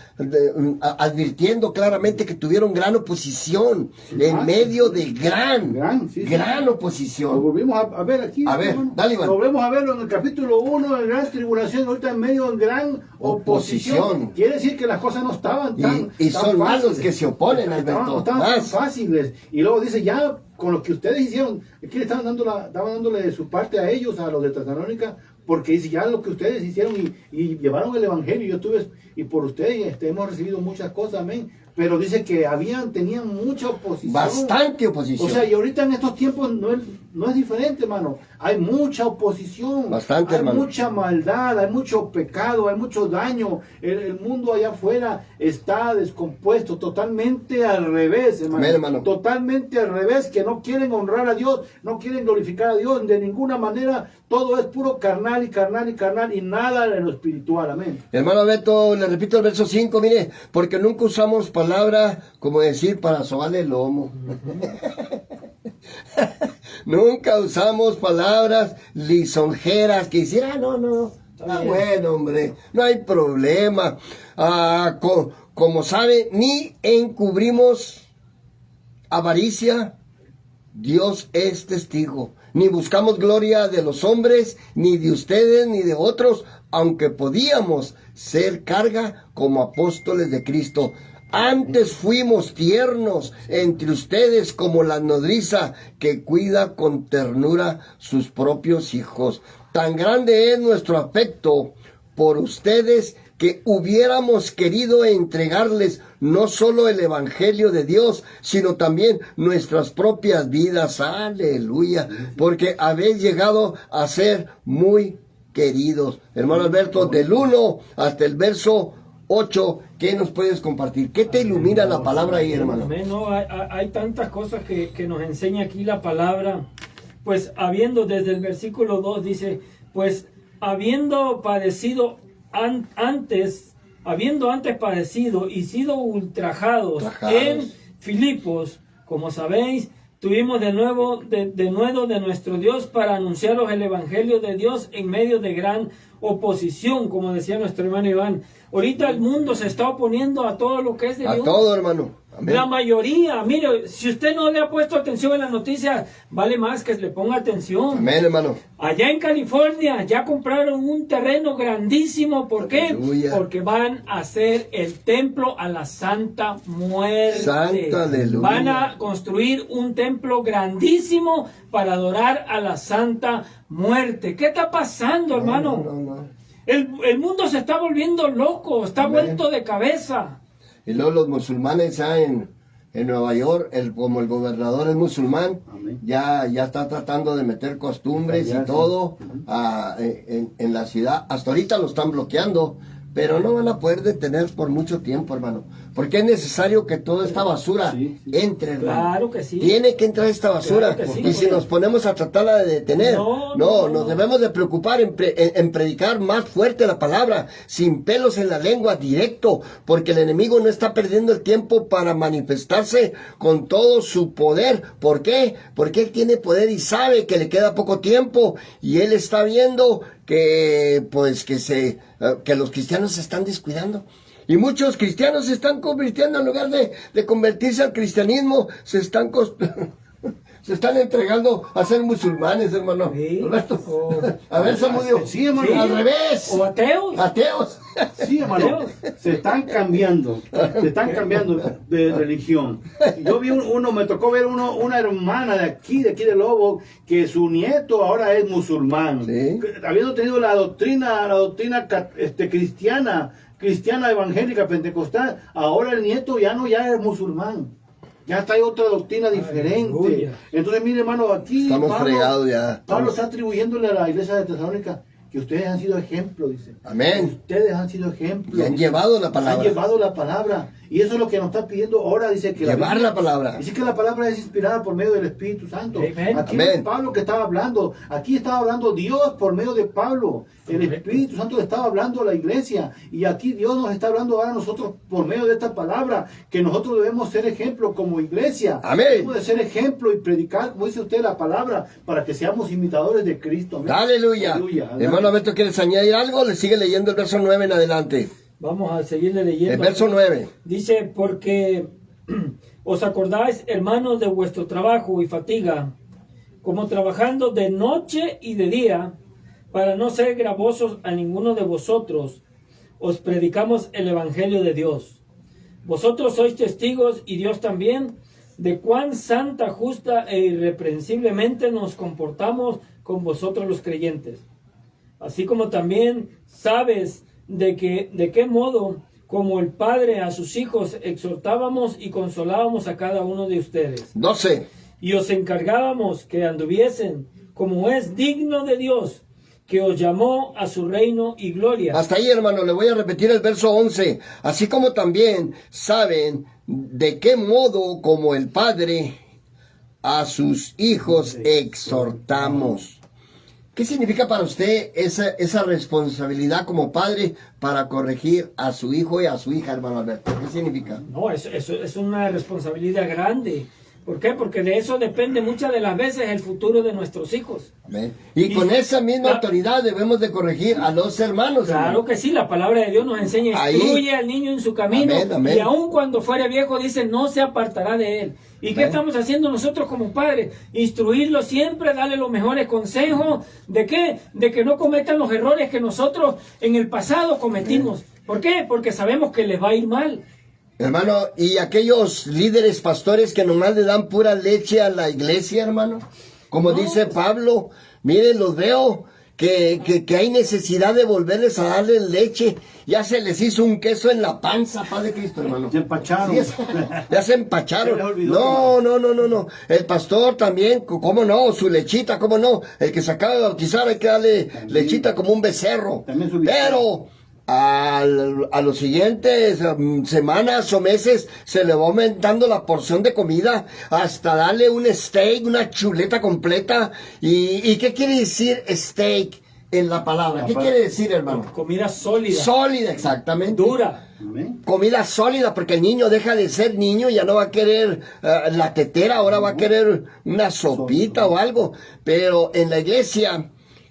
advirtiendo claramente que tuvieron gran oposición. En medio de gran oposición. Lo volvimos a ver aquí. A ver, dale, Iván. Lo volvemos a verlo en el capítulo 1, en gran tribulación, ahorita en medio de gran oposición. Quiere decir que las cosas no estaban tan y son más los que se oponen, Alberto. No estaban tan fáciles. Y luego dice, ya con lo que ustedes hicieron, aquí le estaban dándole su parte a ellos, a los de Tesalónica, porque dice, ya lo que ustedes hicieron y llevaron el Evangelio, yo estuve, y por ustedes hemos recibido muchas cosas, amén. Pero dice que tenían mucha oposición. Bastante oposición. O sea, y ahorita en estos tiempos no es diferente, hermano. Hay mucha oposición. Bastante, hermano. Hay mucha maldad, hay mucho pecado, hay mucho daño. El mundo allá afuera está descompuesto, totalmente al revés, hermano. Amén, hermano. Totalmente al revés, que no quieren honrar a Dios, no quieren glorificar a Dios de ninguna manera. Todo es puro carnal y nada en lo espiritual, amén. Hermano Beto, le repito el verso 5, mire, porque nunca usamos palabra, como decir, para sobarle el lomo. Nunca usamos palabras lisonjeras que hicieran, bueno, hombre, no hay problema. Como sabe, ni encubrimos avaricia, Dios es testigo. Ni buscamos gloria de los hombres, ni de ustedes, ni de otros, aunque podíamos ser carga como apóstoles de Cristo. Antes fuimos tiernos entre ustedes como la nodriza que cuida con ternura sus propios hijos. Tan grande es nuestro afecto por ustedes que hubiéramos querido entregarles no solo el Evangelio de Dios, sino también nuestras propias vidas. Aleluya. Porque habéis llegado a ser muy queridos. Hermano Alberto, del 1 hasta el verso 8, ¿qué nos puedes compartir? ¿Qué te ilumina la palabra ahí, hermano? No, hay tantas cosas que nos enseña aquí la palabra. Pues habiendo, desde el versículo 2 dice, pues habiendo antes padecido y sido ultrajados en Filipos, como sabéis, tuvimos de nuevo de nuestro Dios para anunciaros el Evangelio de Dios en medio de gran oposición, como decía nuestro hermano Iván. Ahorita el mundo se está oponiendo a todo lo que es de Dios. A todo, hermano. Amén. La mayoría, mire, si usted no le ha puesto atención en las noticias, vale más que le ponga atención. Amén, hermano. Allá en California ya compraron un terreno grandísimo. ¿Por qué? Aleluya. Porque van a hacer el templo a la Santa Muerte. Santa, aleluya. Van a construir un templo grandísimo para adorar a la Santa Muerte. ¿Qué está pasando, hermano? No. El mundo se está volviendo loco, está vuelto de cabeza. Y luego los musulmanes ya en Nueva York, como el gobernador es musulmán, ya está tratando de meter costumbres y todo en la ciudad. Hasta ahorita lo están bloqueando, pero no van a poder detener por mucho tiempo, hermano. Porque es necesario que toda esta basura entre, hermano. Claro que sí. Tiene que entrar esta basura. Claro que sí, y si nos ponemos a tratarla de detener, nos debemos de preocupar en predicar más fuerte la palabra, sin pelos en la lengua, directo, porque el enemigo no está perdiendo el tiempo para manifestarse con todo su poder. ¿Por qué? Porque él tiene poder y sabe que le queda poco tiempo, y él está viendo que los cristianos se están descuidando. Y muchos cristianos se están convirtiendo, en lugar de convertirse al cristianismo, se están entregando a ser musulmanes, hermano. Sí. A ver, Samudio. Sí, hermano. Al revés. O ateos. Ateos. Sí, hermano. Se están cambiando de religión. Yo vi me tocó ver una hermana de aquí de Lobo, que su nieto ahora es musulmán. Sí. Habiendo tenido la doctrina cristiana evangélica pentecostal, ahora el nieto ya es musulmán. Ya está, hay otra doctrina diferente. Aleluya. Entonces, mire, hermano, aquí Estamos fregados ya. Pablo está atribuyéndole a la iglesia de Tesalónica que ustedes han sido ejemplo, dice. Amén. Ustedes han sido ejemplo. Y han llevado la palabra. Han llevado la palabra. Y eso es lo que nos está pidiendo ahora, dice que llevar la palabra. Dice que la palabra es inspirada por medio del Espíritu Santo. Amen. Aquí Amén. es Pablo que estaba hablando. Aquí estaba hablando Dios por medio de Pablo. El Espíritu Santo le estaba hablando a la iglesia. Y aquí Dios nos está hablando ahora a nosotros por medio de esta palabra. Que nosotros debemos ser ejemplo como iglesia. Amén. Debemos de ser ejemplo y predicar, como dice usted, la palabra, para que seamos imitadores de Cristo. Amén. Aleluya. Aleluya. Hermano Alberto, ¿quieres añadir algo? Le sigue leyendo el verso 9 en adelante. Vamos a seguirle leyendo. El verso 9. Dice, porque os acordáis, hermanos, de vuestro trabajo y fatiga, como trabajando de noche y de día, para no ser gravosos a ninguno de vosotros, os predicamos el Evangelio de Dios. Vosotros sois testigos, y Dios también, de cuán santa, justa e irreprensiblemente nos comportamos con vosotros los creyentes. Así como también sabes de qué modo, como el Padre a sus hijos, exhortábamos y consolábamos a cada uno de ustedes. 12. Y os encargábamos que anduviesen como es digno de Dios, que os llamó a su reino y gloria. Hasta ahí, hermano, le voy a repetir el verso 11. Así como también saben de qué modo, como el Padre a sus hijos exhortamos. ¿Qué significa para usted esa responsabilidad como padre para corregir a su hijo y a su hija, hermano Alberto? ¿Qué significa? No, eso es una responsabilidad grande, ¿Por qué? Porque de eso depende muchas de las veces el futuro de nuestros hijos. Y con esa misma autoridad debemos de corregir a los hermanos. Claro, hermano, que sí, la palabra de Dios nos enseña, instruye al niño en su camino, y aun cuando fuere viejo, dice, no se apartará de él. ¿Y qué estamos haciendo nosotros como padres? Instruirlo siempre, darle los mejores consejos. ¿De qué? De que no cometan los errores que nosotros en el pasado cometimos. ¿Por qué? Porque sabemos que les va a ir mal. Hermano, y aquellos líderes pastores que nomás le dan pura leche a la iglesia, hermano, como dice Pablo, miren, los veo que hay necesidad de volverles a darle leche. Ya se les hizo un queso en la panza, Padre Cristo, hermano. Se empacharon. Sí, ya se empacharon. No. El pastor también, ¿cómo no? Su lechita, ¿cómo no? El que se acaba de bautizar hay que darle lechita como un becerro. Pero a los siguientes semanas o meses se le va aumentando la porción de comida hasta darle un steak, una chuleta completa. ¿Y qué quiere decir steak en la palabra? ¿Qué quiere decir, hermano? Comida sólida. Sólida, exactamente. Dura. Comida sólida, porque el niño deja de ser niño, ya no va a querer la tetera, ahora va a querer una sopita o algo. Pero en la iglesia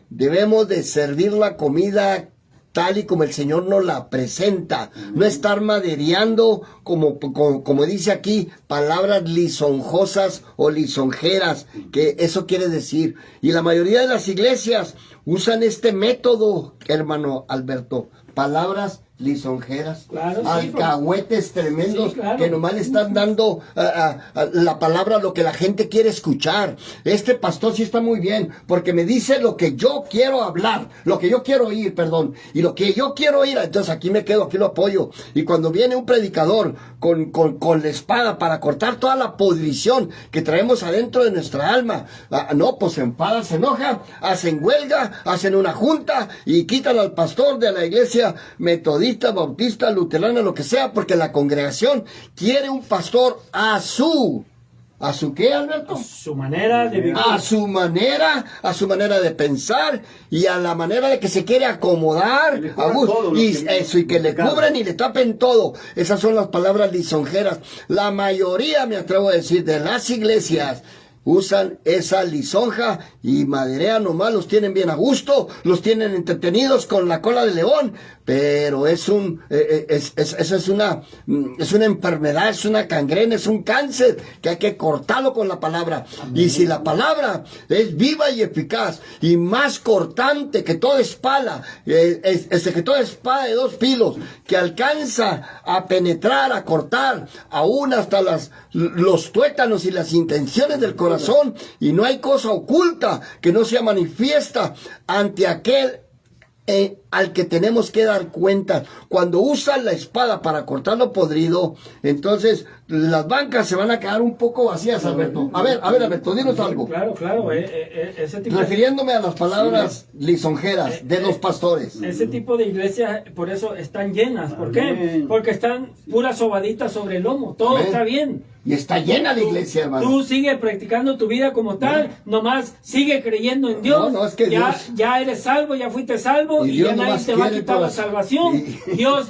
debemos de servir la comida tal y como el Señor nos la presenta, no estar madereando, como dice aquí, palabras lisonjosas o lisonjeras, que eso quiere decir. Y la mayoría de las iglesias usan este método, hermano Alberto, palabras lisonjeras, alcahuetes tremendos, que nomás le están dando la palabra, lo que la gente quiere escuchar. Este pastor sí está muy bien, porque me dice lo que yo quiero hablar, lo que yo quiero oír, perdón, y lo que yo quiero oír, entonces aquí me quedo, aquí lo apoyo. Y cuando viene un predicador con la espada para cortar toda la podrición que traemos adentro de nuestra alma, no, pues se enfada, se enoja, hacen huelga, hacen una junta y quitan al pastor de la iglesia metodista, bautista, luterana, lo que sea, porque la congregación quiere un pastor ¿a su qué, Alberto? A su manera de vivir. A su manera de pensar y a la manera de que se quiere acomodar y que le cubren y le tapen todo. Esas son las palabras lisonjeras. La mayoría, me atrevo a decir, de las iglesias usan esa lisonja y maderean nomás, los tienen bien a gusto, los tienen entretenidos con la cola de león, pero es una enfermedad, es una gangrena, es un cáncer que hay que cortarlo con la palabra. Y si la palabra es viva y eficaz y más cortante que toda espada, que toda espada de dos filos, que alcanza a penetrar, a cortar, aún hasta los tuétanos y las intenciones del corazón, y no hay cosa oculta que no sea manifiesta ante aquel al que tenemos que dar cuenta. Cuando usan la espada para cortar lo podrido, entonces las bancas se van a quedar un poco vacías, Alberto. A ver, Alberto, dinos algo. Claro, ese tipo refiriéndome a las palabras lisonjeras de los pastores. Ese tipo de iglesias, por eso están llenas. ¿Por qué? Porque están puras sobaditas sobre el lomo. Todo está bien. Y está llena la iglesia, hermano. Tú sigues practicando tu vida como tal, nomás sigue creyendo en Dios. No, es que ya eres salvo, ya fuiste salvo, y ya nadie te va a quitar la salvación. Dios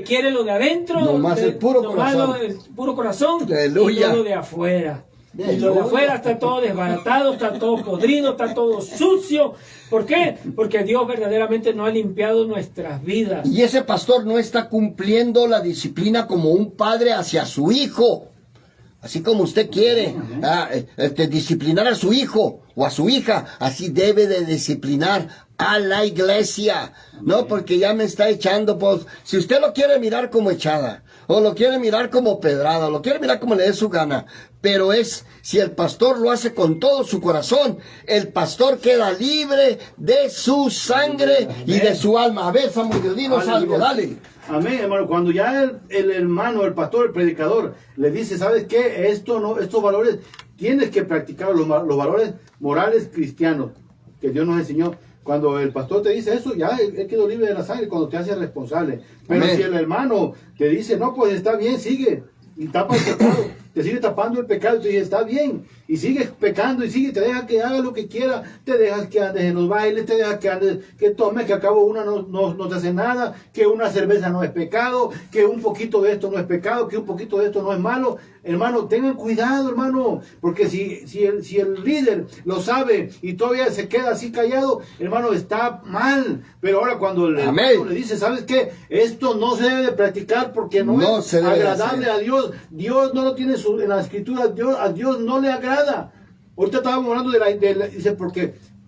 quiere lo de adentro, nomás el puro corazón. El puro corazón. Aleluya. Y lo de afuera. Y lo de afuera está todo desbaratado, está todo podrido, está todo sucio. ¿Por qué? Porque Dios verdaderamente no ha limpiado nuestras vidas. Y ese pastor no está cumpliendo la disciplina como un padre hacia su hijo. Así como usted quiere disciplinar a su hijo o a su hija, así debe de disciplinar a la iglesia. No, porque ya me está echando, pues, si usted lo quiere mirar como echada, o lo quiere mirar como pedrada, o lo quiere mirar como le dé su gana, pero si el pastor lo hace con todo su corazón, el pastor queda libre de su sangre y de su alma. A ver, Samuel, dinos algo, dale. Amén, hermano. Cuando ya el hermano, el pastor, el predicador le dice, ¿sabes qué? Estos valores, tienes que practicar los valores morales cristianos que Dios nos enseñó. Cuando el pastor te dice eso, ya él quedó libre de la sangre cuando te hace responsable. Pero si el hermano te dice, no, pues está bien, sigue, y tapa el pecado, te sigue tapando el pecado, te dice, está bien, y sigues pecando y te dejas que haga lo que quiera, te dejas que andes en los bailes, te dejas que andes, que tomes, que al cabo una no te hace nada, que una cerveza no es pecado, que un poquito de esto no es pecado, que un poquito de esto no es malo. Hermano, tengan cuidado, hermano, porque si el líder lo sabe y todavía se queda así callado, hermano, está mal. Pero ahora cuando el hermano le dice, ¿sabes qué? Esto no se debe de practicar porque no es agradable a Dios. Dios no lo tiene en la escritura, a Dios no le agrada. Ahorita estábamos hablando dice,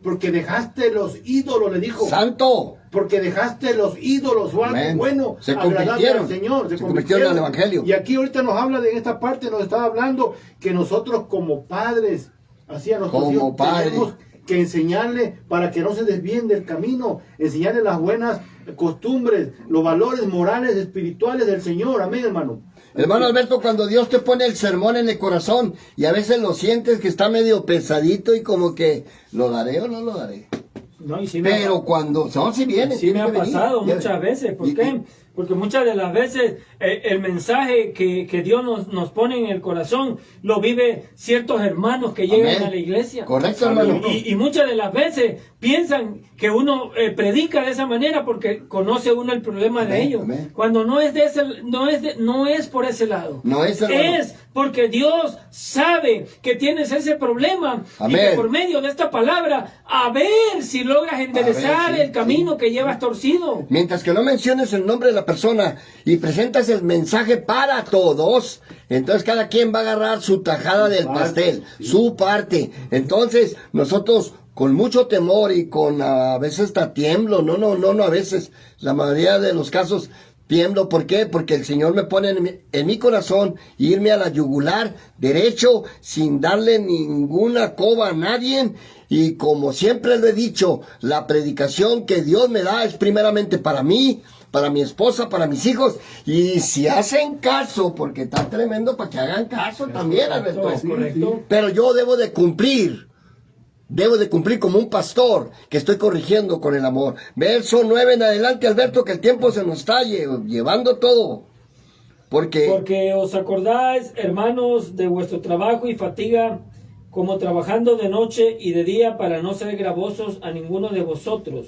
porque dejaste los ídolos, le dijo. ¡Santo! Porque dejaste los ídolos o algo bueno, agradable al Señor. Se convirtieron al Evangelio. Y aquí ahorita nos habla en esta parte, nos está hablando que nosotros como padres, así a nuestros hijos, tenemos que enseñarle para que no se desvíen del camino, enseñarle las buenas costumbres, los valores morales, espirituales del Señor. Amén, hermano. Hermano Alberto, cuando Dios te pone el sermón en el corazón y a veces lo sientes que está medio pesadito y como que, ¿lo daré o no lo daré? No, y pero cuando si viene, sí me ha pasado muchas veces. ¿Por qué? Porque muchas de las veces el mensaje que Dios nos pone en el corazón lo vive ciertos hermanos que llegan a la iglesia. Correcto, hermano. Y muchas de las veces piensan que uno predica de esa manera porque conoce uno el problema de ellos. Cuando no es por ese lado. No es, hermano. Es porque Dios sabe que tienes ese problema. Y que por medio de esta palabra, a ver si logras enderezar el camino que llevas torcido. Mientras que no menciones el nombre de la persona y presentas el mensaje para todos, entonces cada quien va a agarrar su tajada del pastel, su parte. Entonces nosotros con mucho temor y con a veces hasta tiemblo, no a veces, la mayoría de los casos tiemblo. ¿Por qué? Porque el Señor me pone en mi corazón irme a la yugular derecho sin darle ninguna coba a nadie. Y como siempre le he dicho, la predicación que Dios me da es primeramente para mí, para mi esposa, para mis hijos. Y si hacen caso, porque está tremendo para que hagan caso también, Alberto. Es correcto. Pero yo debo de cumplir como un pastor que estoy corrigiendo con el amor. Verso 9 en adelante, Alberto, que el tiempo se nos está llevando todo. Porque os acordáis, hermanos, de vuestro trabajo y fatiga, como trabajando de noche y de día para no ser gravosos a ninguno de vosotros.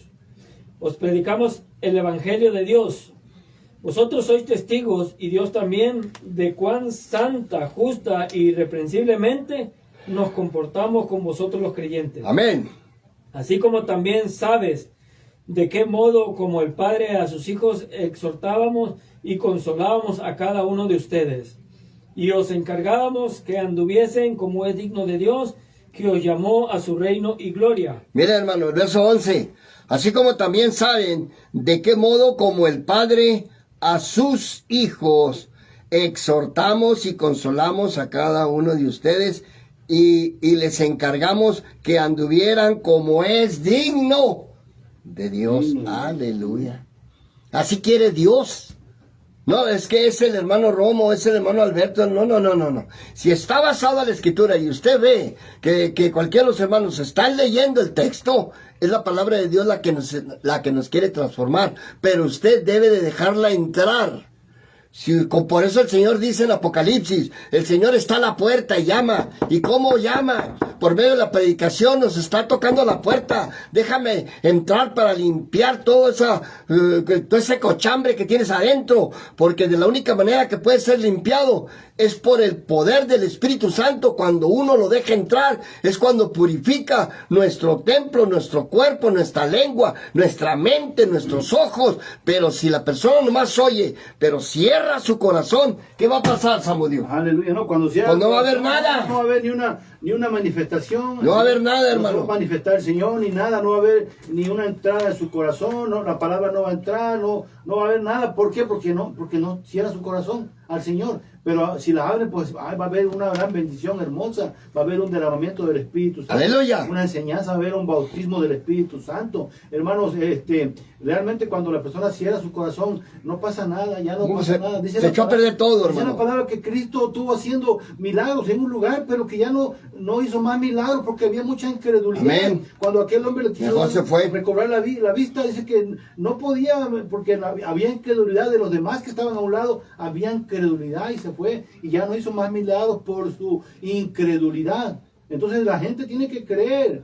Os predicamos el Evangelio de Dios. Vosotros sois testigos, y Dios también, de cuán santa, justa y irreprensiblemente nos comportamos con vosotros los creyentes. Amén. Así como también sabes de qué modo como el Padre a sus hijos exhortábamos y consolábamos a cada uno de ustedes. Y os encargábamos que anduviesen como es digno de Dios, que os llamó a su reino y gloria. Mira, hermano, el verso 11. Así como también saben de qué modo como el Padre a sus hijos exhortamos y consolamos a cada uno de ustedes, y les encargamos que anduvieran como es digno de Dios. Aleluya. Así quiere Dios. No, es que es el hermano Romo, es el hermano Alberto. No. Si está basado en la Escritura y usted ve que cualquiera de los hermanos están leyendo el texto, es la palabra de Dios la que nos quiere transformar. Pero usted debe de dejarla entrar. Por eso el Señor dice en Apocalipsis, el Señor está a la puerta y llama. ¿Y cómo llama? Por medio de la predicación nos está tocando la puerta. Déjame entrar para limpiar todo ese cochambre que tienes adentro. Porque de la única manera que puede ser limpiado es por el poder del Espíritu Santo. Cuando uno lo deja entrar, es cuando purifica nuestro templo, nuestro cuerpo, nuestra lengua, nuestra mente, nuestros ojos. Pero si la persona nomás oye, pero cierra su corazón, ¿qué va a pasar, Samudio? Aleluya, no, cuando cierra, pues no va a haber nada. No va a haber ni una manifestación. No va a haber nada, hermano. No va a manifestar el Señor, ni nada, no va a haber ni una entrada en su corazón, no, la palabra no va a entrar, no va a haber nada. ¿Por qué? Porque no cierra su corazón al Señor. Pero si la abren, pues va a haber una gran bendición hermosa, va a haber un derramamiento del Espíritu Santo. ¡Aleluya! Una enseñanza, va a haber un bautismo del Espíritu Santo. Hermanos, realmente cuando la persona cierra su corazón, no pasa nada, ya no pasa nada. Dice se echó a perder todo, hermano. Dice la palabra que Cristo estuvo haciendo milagros en un lugar, pero que ya no hizo más milagros porque había mucha incredulidad. Amén. Cuando aquel hombre le quiso fue. recobrar la vista, dice que no podía, porque había incredulidad de los demás que estaban a un lado, había incredulidad y se fue, y ya no hizo más milagros por su incredulidad. Entonces la gente tiene que creer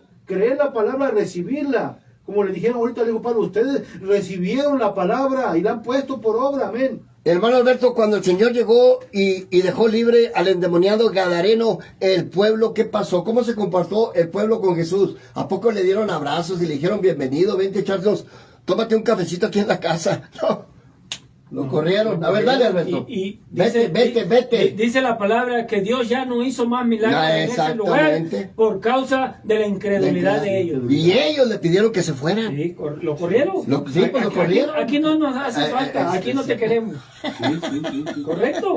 la palabra, recibirla. Como le dijeron ahorita, le digo, Pablo, ustedes recibieron la palabra y la han puesto por obra, amén. Hermano Alberto, cuando el Señor llegó y dejó libre al endemoniado gadareno, el pueblo, ¿qué pasó? ¿Cómo se comportó el pueblo con Jesús? ¿A poco le dieron abrazos y le dijeron bienvenido, vente a echarnos, tómate un cafecito aquí en la casa? No, lo corrieron. A ver, dale, Alberto. Vete. Dice la palabra que Dios ya no hizo más milagros en ese lugar por causa de la incredulidad de ellos. Y ellos le pidieron que se fueran. Sí, lo corrieron. Lo corrieron. Aquí no nos hace falta, aquí no te queremos. Sí. Correcto.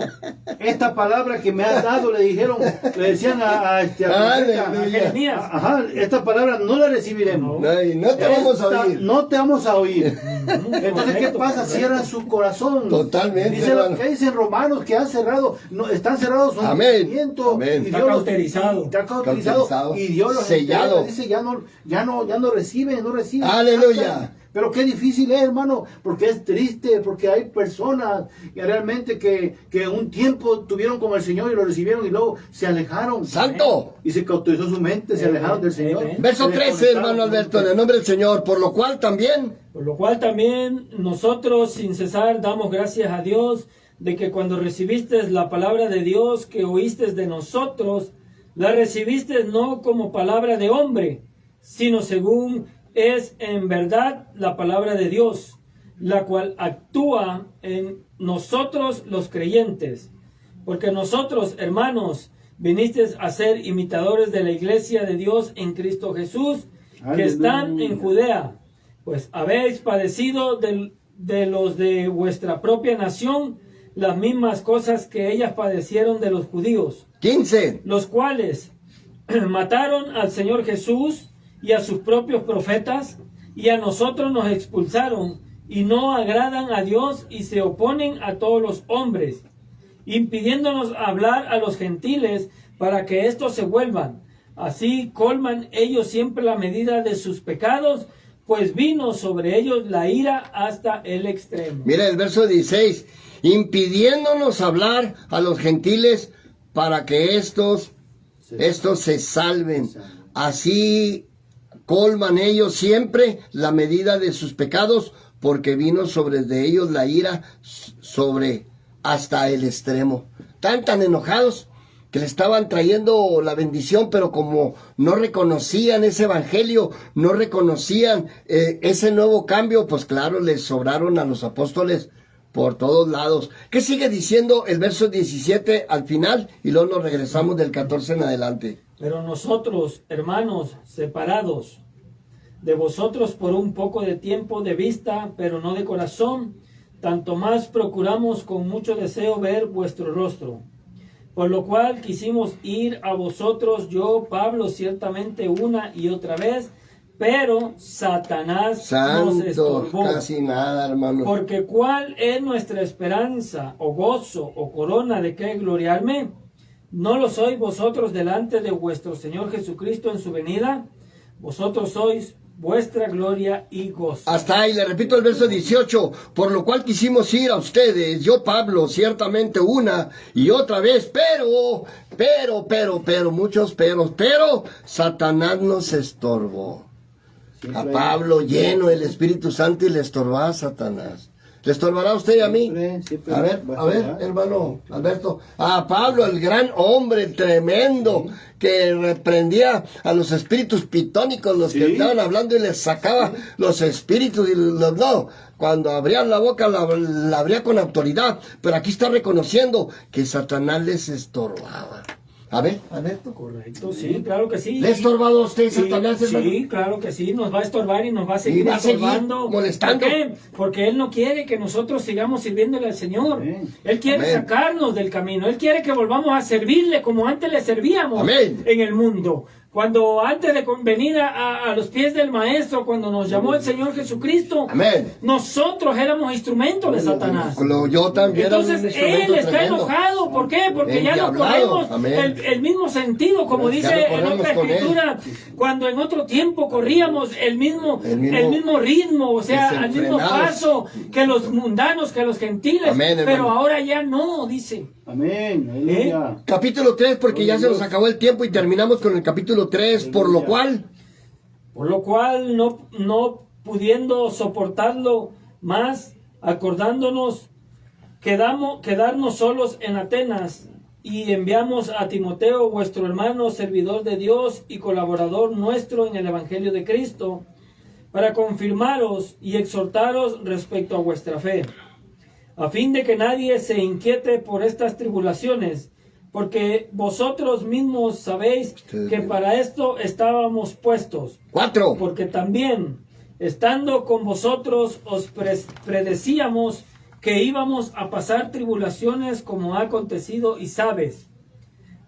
Esta palabra que me has dado, le decían a Jeremías. Ajá, esta palabra no la recibiremos. No te vamos a oír. No te vamos a oír. Entonces, ¿qué pasa? Cierran su corazón. Totalmente. Dice lo que dicen Romanos, que han cerrado, están cerrados su entendimiento. Está cauterizado. Y Dios los sellado. Dice, ya no reciben. Aleluya. Pero qué difícil es, hermano, porque es triste, porque hay personas que realmente que un tiempo tuvieron como el Señor y lo recibieron y luego se alejaron. ¡Santo! Y se cauterizó su mente, se alejaron del Señor. Verso 13, hermano Alberto, en el nombre del Señor, por lo cual también nosotros sin cesar damos gracias a Dios de que cuando recibiste la palabra de Dios que oíste de nosotros, la recibiste no como palabra de hombre, sino según es en verdad la palabra de Dios, la cual actúa en nosotros los creyentes. Porque nosotros, hermanos, vinisteis a ser imitadores de la iglesia de Dios en Cristo Jesús, que están en Judea, pues habéis padecido de los de vuestra propia nación las mismas cosas que ellas padecieron de los judíos. 15. Los cuales mataron al Señor Jesús y a sus propios profetas, y a nosotros nos expulsaron, y no agradan a Dios y se oponen a todos los hombres, impidiéndonos hablar a los gentiles para que éstos se vuelvan. Así colman ellos siempre la medida de sus pecados, pues vino sobre ellos la ira hasta el extremo. Mira el verso 16, impidiéndonos hablar a los gentiles para que estos se salven. Así colman ellos siempre la medida de sus pecados, porque vino sobre de ellos la ira sobre hasta el extremo. Tan enojados que le estaban trayendo la bendición, pero como no reconocían ese evangelio, no reconocían ese nuevo cambio, pues claro, les sobraron a los apóstoles por todos lados. ¿Qué sigue diciendo el verso 17 al final? Y luego nos regresamos del 14 en adelante. Pero nosotros, hermanos, separados de vosotros por un poco de tiempo de vista, pero no de corazón, tanto más procuramos con mucho deseo ver vuestro rostro. Por lo cual quisimos ir a vosotros, yo, Pablo, ciertamente una y otra vez, pero Satanás nos estorbó. Casi nada, hermano. Porque ¿cuál es nuestra esperanza, o gozo, o corona de qué gloriarme? ¿No lo sois vosotros delante de vuestro Señor Jesucristo en su venida? Vosotros sois vuestra gloria y gozo. Hasta ahí, le repito el verso 18, por lo cual quisimos ir a ustedes, yo Pablo, ciertamente una y otra vez, pero, muchos pero, Satanás nos estorbó. A Pablo lleno del Espíritu Santo y le estorbaba a Satanás. ¿Le estorbará a usted y a mí? Siempre. A ver, hermano Alberto. A Pablo, el gran hombre tremendo que reprendía a los espíritus pitónicos, los que estaban hablando y les sacaba los espíritus. Cuando abrían la boca la abría con autoridad. Pero aquí está reconociendo que Satanás les estorbaba. A ver, Alberto. Correcto, sí, claro que sí. ¿Le ha estorbado a usted Satanás, hermano? Sí, claro que sí, nos va a estorbar y nos va a seguir estorbando. Molestando. ¿Por qué? Porque Él no quiere que nosotros sigamos sirviéndole al Señor. Amén. Él quiere sacarnos del camino. Él quiere que volvamos a servirle como antes le servíamos en el mundo. Cuando antes de venir a los pies del Maestro, cuando nos llamó el Señor Jesucristo, amén, nosotros éramos instrumentos de Satanás. Yo también. Entonces Él está enojado. ¿Por qué? Porque ya no corremos el mismo sentido, como dice en otra escritura, cuando en otro tiempo corríamos el mismo ritmo, o sea, al mismo paso que los mundanos, que los gentiles, amén, pero ahora ya no, dice. Amén. Capítulo 3, porque ya se nos acabó el tiempo y terminamos con el capítulo 3, por lo cual no pudiendo soportarlo más, acordándonos, quedarnos solos en Atenas, y enviamos a Timoteo, vuestro hermano, servidor de Dios y colaborador nuestro en el Evangelio de Cristo, para confirmaros y exhortaros respecto a vuestra fe, a fin de que nadie se inquiete por estas tribulaciones, porque vosotros mismos sabéis que para esto estábamos puestos. 4. Porque también, estando con vosotros, os predecíamos que íbamos a pasar tribulaciones como ha acontecido y sabes.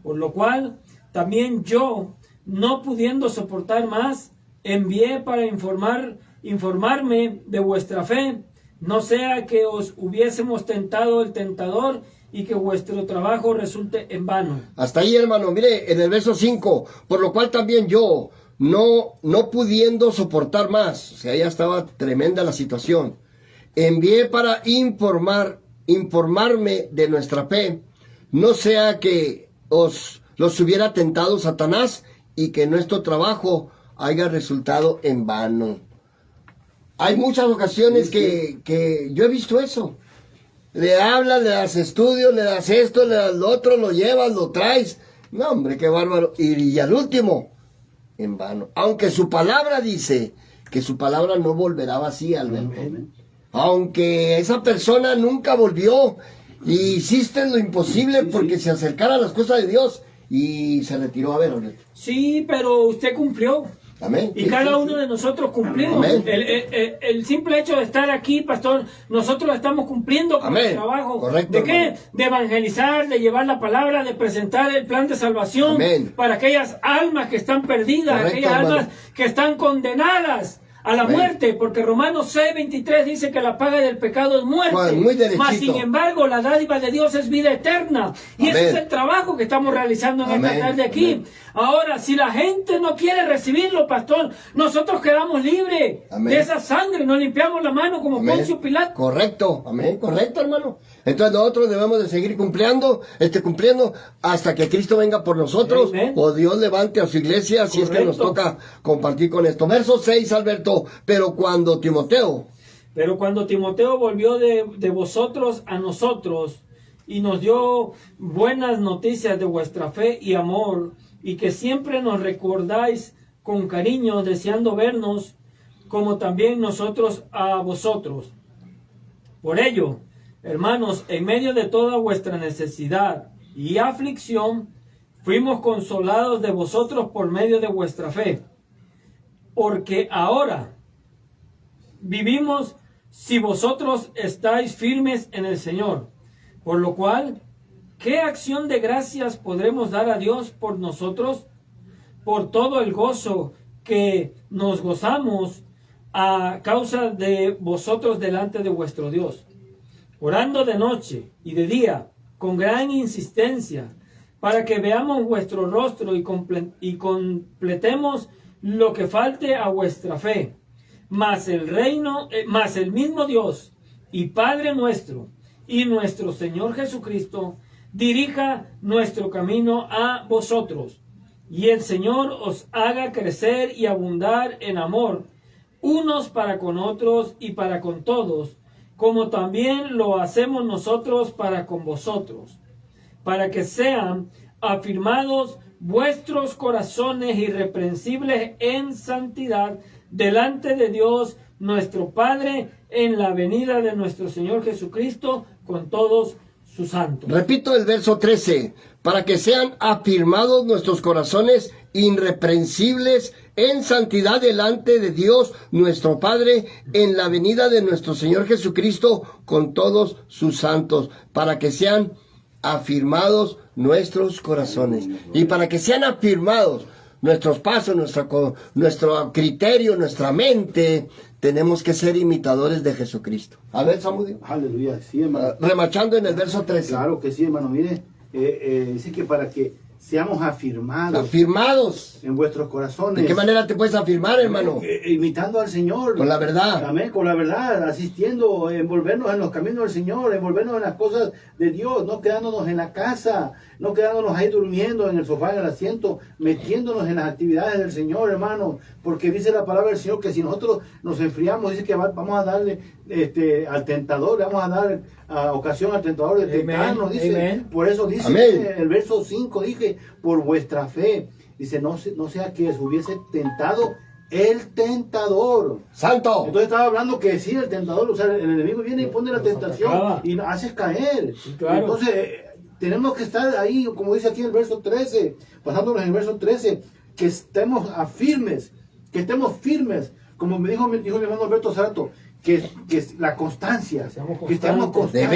Por lo cual, también yo, no pudiendo soportar más, envié para informarme de vuestra fe, no sea que os hubiésemos tentado el tentador y que vuestro trabajo resulte en vano. Hasta ahí, hermano. Mire, en el verso 5, por lo cual también yo, no pudiendo soportar más, o sea, ya estaba tremenda la situación, envié para informarme de nuestra fe, no sea que los hubiera tentado Satanás y que nuestro trabajo haya resultado en vano. Hay muchas ocasiones que yo he visto eso. Le hablas, le das estudios, le das esto, le das lo otro, lo llevas, lo traes. No, hombre, qué bárbaro. Y al último, en vano. Aunque su palabra dice que su palabra no volverá vacía, Alberto. Aunque esa persona nunca volvió y hiciste lo imposible porque se acercara a las cosas de Dios y se retiró. A ver, Alberto. Sí, pero usted cumplió. Amén. Y cada uno de nosotros cumplimos. El simple hecho de estar aquí, pastor, nosotros estamos cumpliendo con el trabajo. Correcto, ¿De qué? De evangelizar, de llevar la palabra, de presentar el plan de salvación para aquellas almas que están perdidas, aquellas almas que están condenadas a la muerte, porque Romanos 6:23 dice que la paga del pecado es muerte, mas sin embargo la dádiva de Dios es vida eterna, y ese es el trabajo que estamos realizando en esta tarde aquí. Ahora, si la gente no quiere recibirlo, pastor, nosotros quedamos libres de esa sangre, nos limpiamos la mano como Poncio Pilato. Correcto, correcto, hermano. Entonces nosotros debemos de seguir cumpliendo hasta que Cristo venga por nosotros, o Dios levante a su iglesia, si es que nos toca compartir con esto. Verso 6, Alberto. Pero cuando Timoteo volvió de vosotros a nosotros y nos dio buenas noticias de vuestra fe y amor, y que siempre nos recordáis con cariño, deseando vernos, como también nosotros a vosotros. Por ello, hermanos, en medio de toda vuestra necesidad y aflicción, fuimos consolados de vosotros por medio de vuestra fe. Porque ahora vivimos si vosotros estáis firmes en el Señor. Por lo cual, ¿qué acción de gracias podremos dar a Dios por nosotros? Por todo el gozo que nos gozamos a causa de vosotros delante de vuestro Dios, orando de noche y de día con gran insistencia, para que veamos vuestro rostro y completemos lo que falte a vuestra fe, mas el mismo Dios y Padre nuestro y nuestro Señor Jesucristo dirija nuestro camino a vosotros, y el Señor os haga crecer y abundar en amor, unos para con otros y para con todos, como también lo hacemos nosotros para con vosotros, para que sean afirmados vuestros corazones irreprensibles en santidad delante de Dios nuestro Padre en la venida de nuestro Señor Jesucristo con todos sus santos. Repito el verso 13, para que sean afirmados nuestros corazones irreprensibles en santidad delante de Dios nuestro Padre en la venida de nuestro Señor Jesucristo con todos sus santos, para que sean afirmados nuestros corazones. Y para que sean afirmados, nuestros pasos, nuestro criterio, nuestra mente, tenemos que ser imitadores de Jesucristo. A ver, Samudio. Aleluya, sí, hermano. Remachando en el verso 13. Claro que sí, hermano. Mire, dice que para que seamos afirmados en vuestros corazones. ¿De qué manera te puedes afirmar, hermano? Imitando al Señor. Con la verdad. Amén, con la verdad, asistiendo, envolvernos en los caminos del Señor, envolvernos en las cosas de Dios, no quedándonos en la casa, no quedándonos ahí durmiendo en el sofá, en el asiento, metiéndonos en las actividades del Señor, hermano, porque dice la palabra del Señor que si nosotros nos enfriamos, dice que vamos a darle al tentador, le vamos a dar ocasión al tentador de tentarnos, dice. Amen. Por eso dice el verso 5, dije, por vuestra fe, dice, no sea que se hubiese tentado el tentador. ¡Santo! Entonces estaba hablando que sí, el tentador, o sea, el enemigo viene y pone la tentación y nos hace caer. Claro. Entonces, tenemos que estar ahí, como dice aquí en el verso 13, pasándonos en el verso 13, que estemos firmes, como me dijo mi hermano Alberto Sato, que es la constancia, que estemos constantes,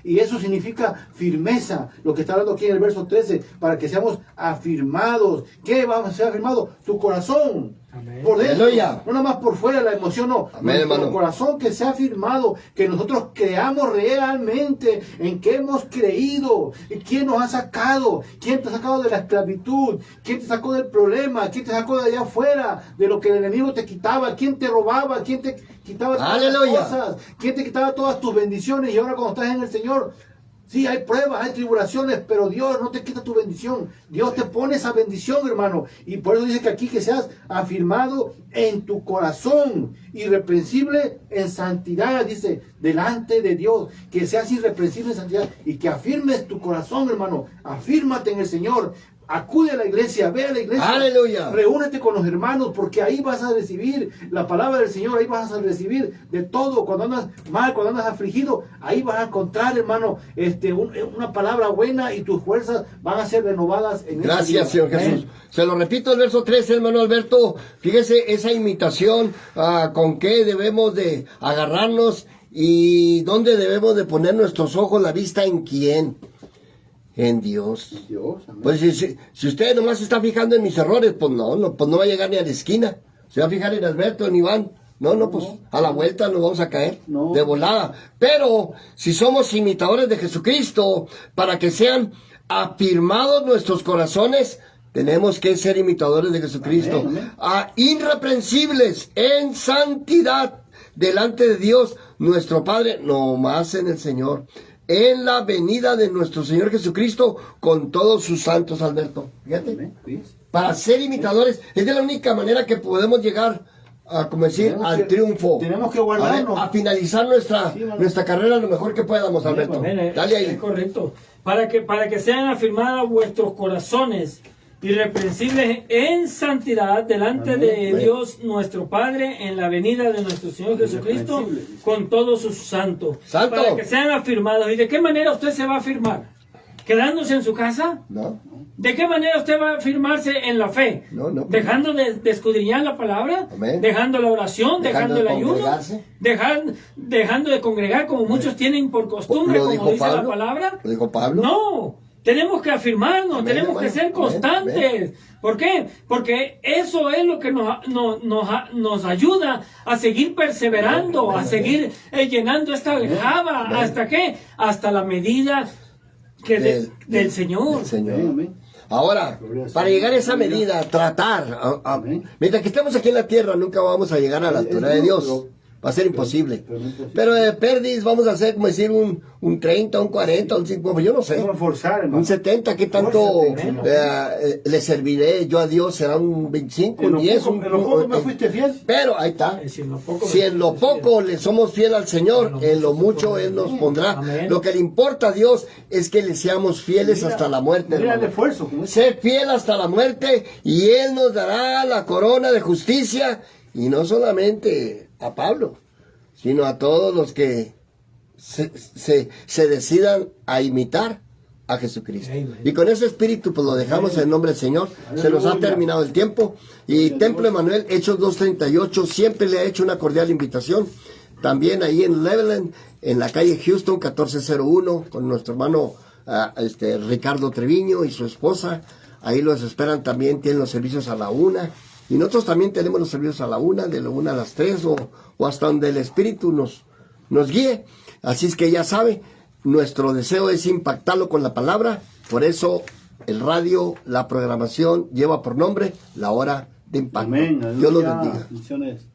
y eso significa firmeza, lo que está hablando aquí en el verso 13, para que seamos afirmados. ¿Qué va a ser afirmado? Tu corazón. Amén. Por dentro, no nada más por fuera la emoción, no. Amén, nuestro corazón que sea afirmado, que nosotros creamos realmente en qué hemos creído, quién nos ha sacado, quién te ha sacado de la esclavitud, quién te sacó del problema, quién te sacó de allá afuera, de lo que el enemigo te quitaba, quién te robaba, quién te quitaba todas las cosas, quién te quitaba todas tus bendiciones, y ahora cuando estás en el Señor, sí, hay pruebas, hay tribulaciones, pero Dios no te quita tu bendición. Dios te pone esa bendición, hermano. Y por eso dice que aquí que seas afirmado en tu corazón, irreprensible en santidad, dice, delante de Dios. Que seas irreprensible en santidad y que afirmes tu corazón, hermano. Afírmate en el Señor. Acude a la iglesia, ve a la iglesia. Aleluya. Reúnete con los hermanos, porque ahí vas a recibir la palabra del Señor, ahí vas a recibir de todo. Cuando andas mal, cuando andas afligido, ahí vas a encontrar, hermano, una palabra buena, y tus fuerzas van a ser renovadas en Gracias, Señor Jesús. Se lo repito, el verso 13, hermano Alberto. Fíjese esa imitación, con qué debemos de agarrarnos y dónde debemos de poner nuestros ojos, la vista en quién. En Dios. Pues si usted nomás se está fijando en mis errores, pues no va a llegar ni a la esquina. Se va a fijar en Alberto, en Iván. Pues a la vuelta nos vamos a caer de volada. Pero si somos imitadores de Jesucristo, para que sean afirmados nuestros corazones, tenemos que ser imitadores de Jesucristo. Irreprensibles en santidad delante de Dios, nuestro Padre, no más en el Señor. En la venida de nuestro Señor Jesucristo con todos sus santos, Alberto. Fíjate. Para ser imitadores, es de la única manera que podemos llegar a, como decir, al triunfo. Tenemos que guardarnos. A finalizar nuestra carrera lo mejor que podamos, Alberto. Dale ahí. Es correcto. Para que sean afirmados vuestros corazones, irreprensibles en santidad delante de Dios nuestro Padre en la venida de nuestro Señor Jesucristo con todos sus santos. Para que sean afirmados. ¿Y de qué manera usted se va a afirmar? ¿Quedándose en su casa? No. ¿De qué manera usted va a afirmarse en la fe? No. ¿Dejando de escudriñar la palabra? Amén. ¿Dejando la oración? ¿Dejando el ayuno? ¿Dejando de congregar como muchos tienen por costumbre, como dice la palabra? ¿Lo dijo Pablo? No. Tenemos que afirmarnos, tenemos que ser constantes. ¿Por qué? Porque eso es lo que nos ayuda a seguir perseverando, a seguir llenando esta aljaba. ¿Hasta qué? Hasta la medida del Señor. Ahora, para llegar a esa medida, tratar. Mientras que estemos aquí en la tierra, nunca vamos a llegar a la altura de Dios. Va a ser imposible. Pero de perdiz vamos a hacer, como decir, un 30, un 40, un 50, yo no sé. Un 70, ¿qué tanto le serviré yo a Dios? ¿Será un 25, un 10? ¿En lo poco me fuiste fiel? Pero ahí está. Si en lo poco le somos fiel al Señor, en lo mucho Él nos pondrá. Lo que le importa a Dios es que le seamos fieles hasta la muerte. Sé fiel hasta la muerte y Él nos dará la corona de justicia. Y no solamente a Pablo, sino a todos los que se decidan a imitar a Jesucristo. Amen. Y con ese espíritu pues lo dejamos en nombre del Señor. Se nos ha terminado el tiempo. Y Templo Emanuel, Hechos 2:38, siempre le ha hecho una cordial invitación. También ahí en Leveland, en la calle Houston 1401, con nuestro hermano Ricardo Treviño y su esposa. Ahí los esperan también, tienen los servicios a la 1. Y nosotros también tenemos los servicios a la 1, de la 1 a las 3 o hasta donde el Espíritu nos guíe. Así es que ya sabe, nuestro deseo es impactarlo con la palabra. Por eso el radio, la programación lleva por nombre La Hora de Impacto. Amén. Dios los bendiga. Bendiciones.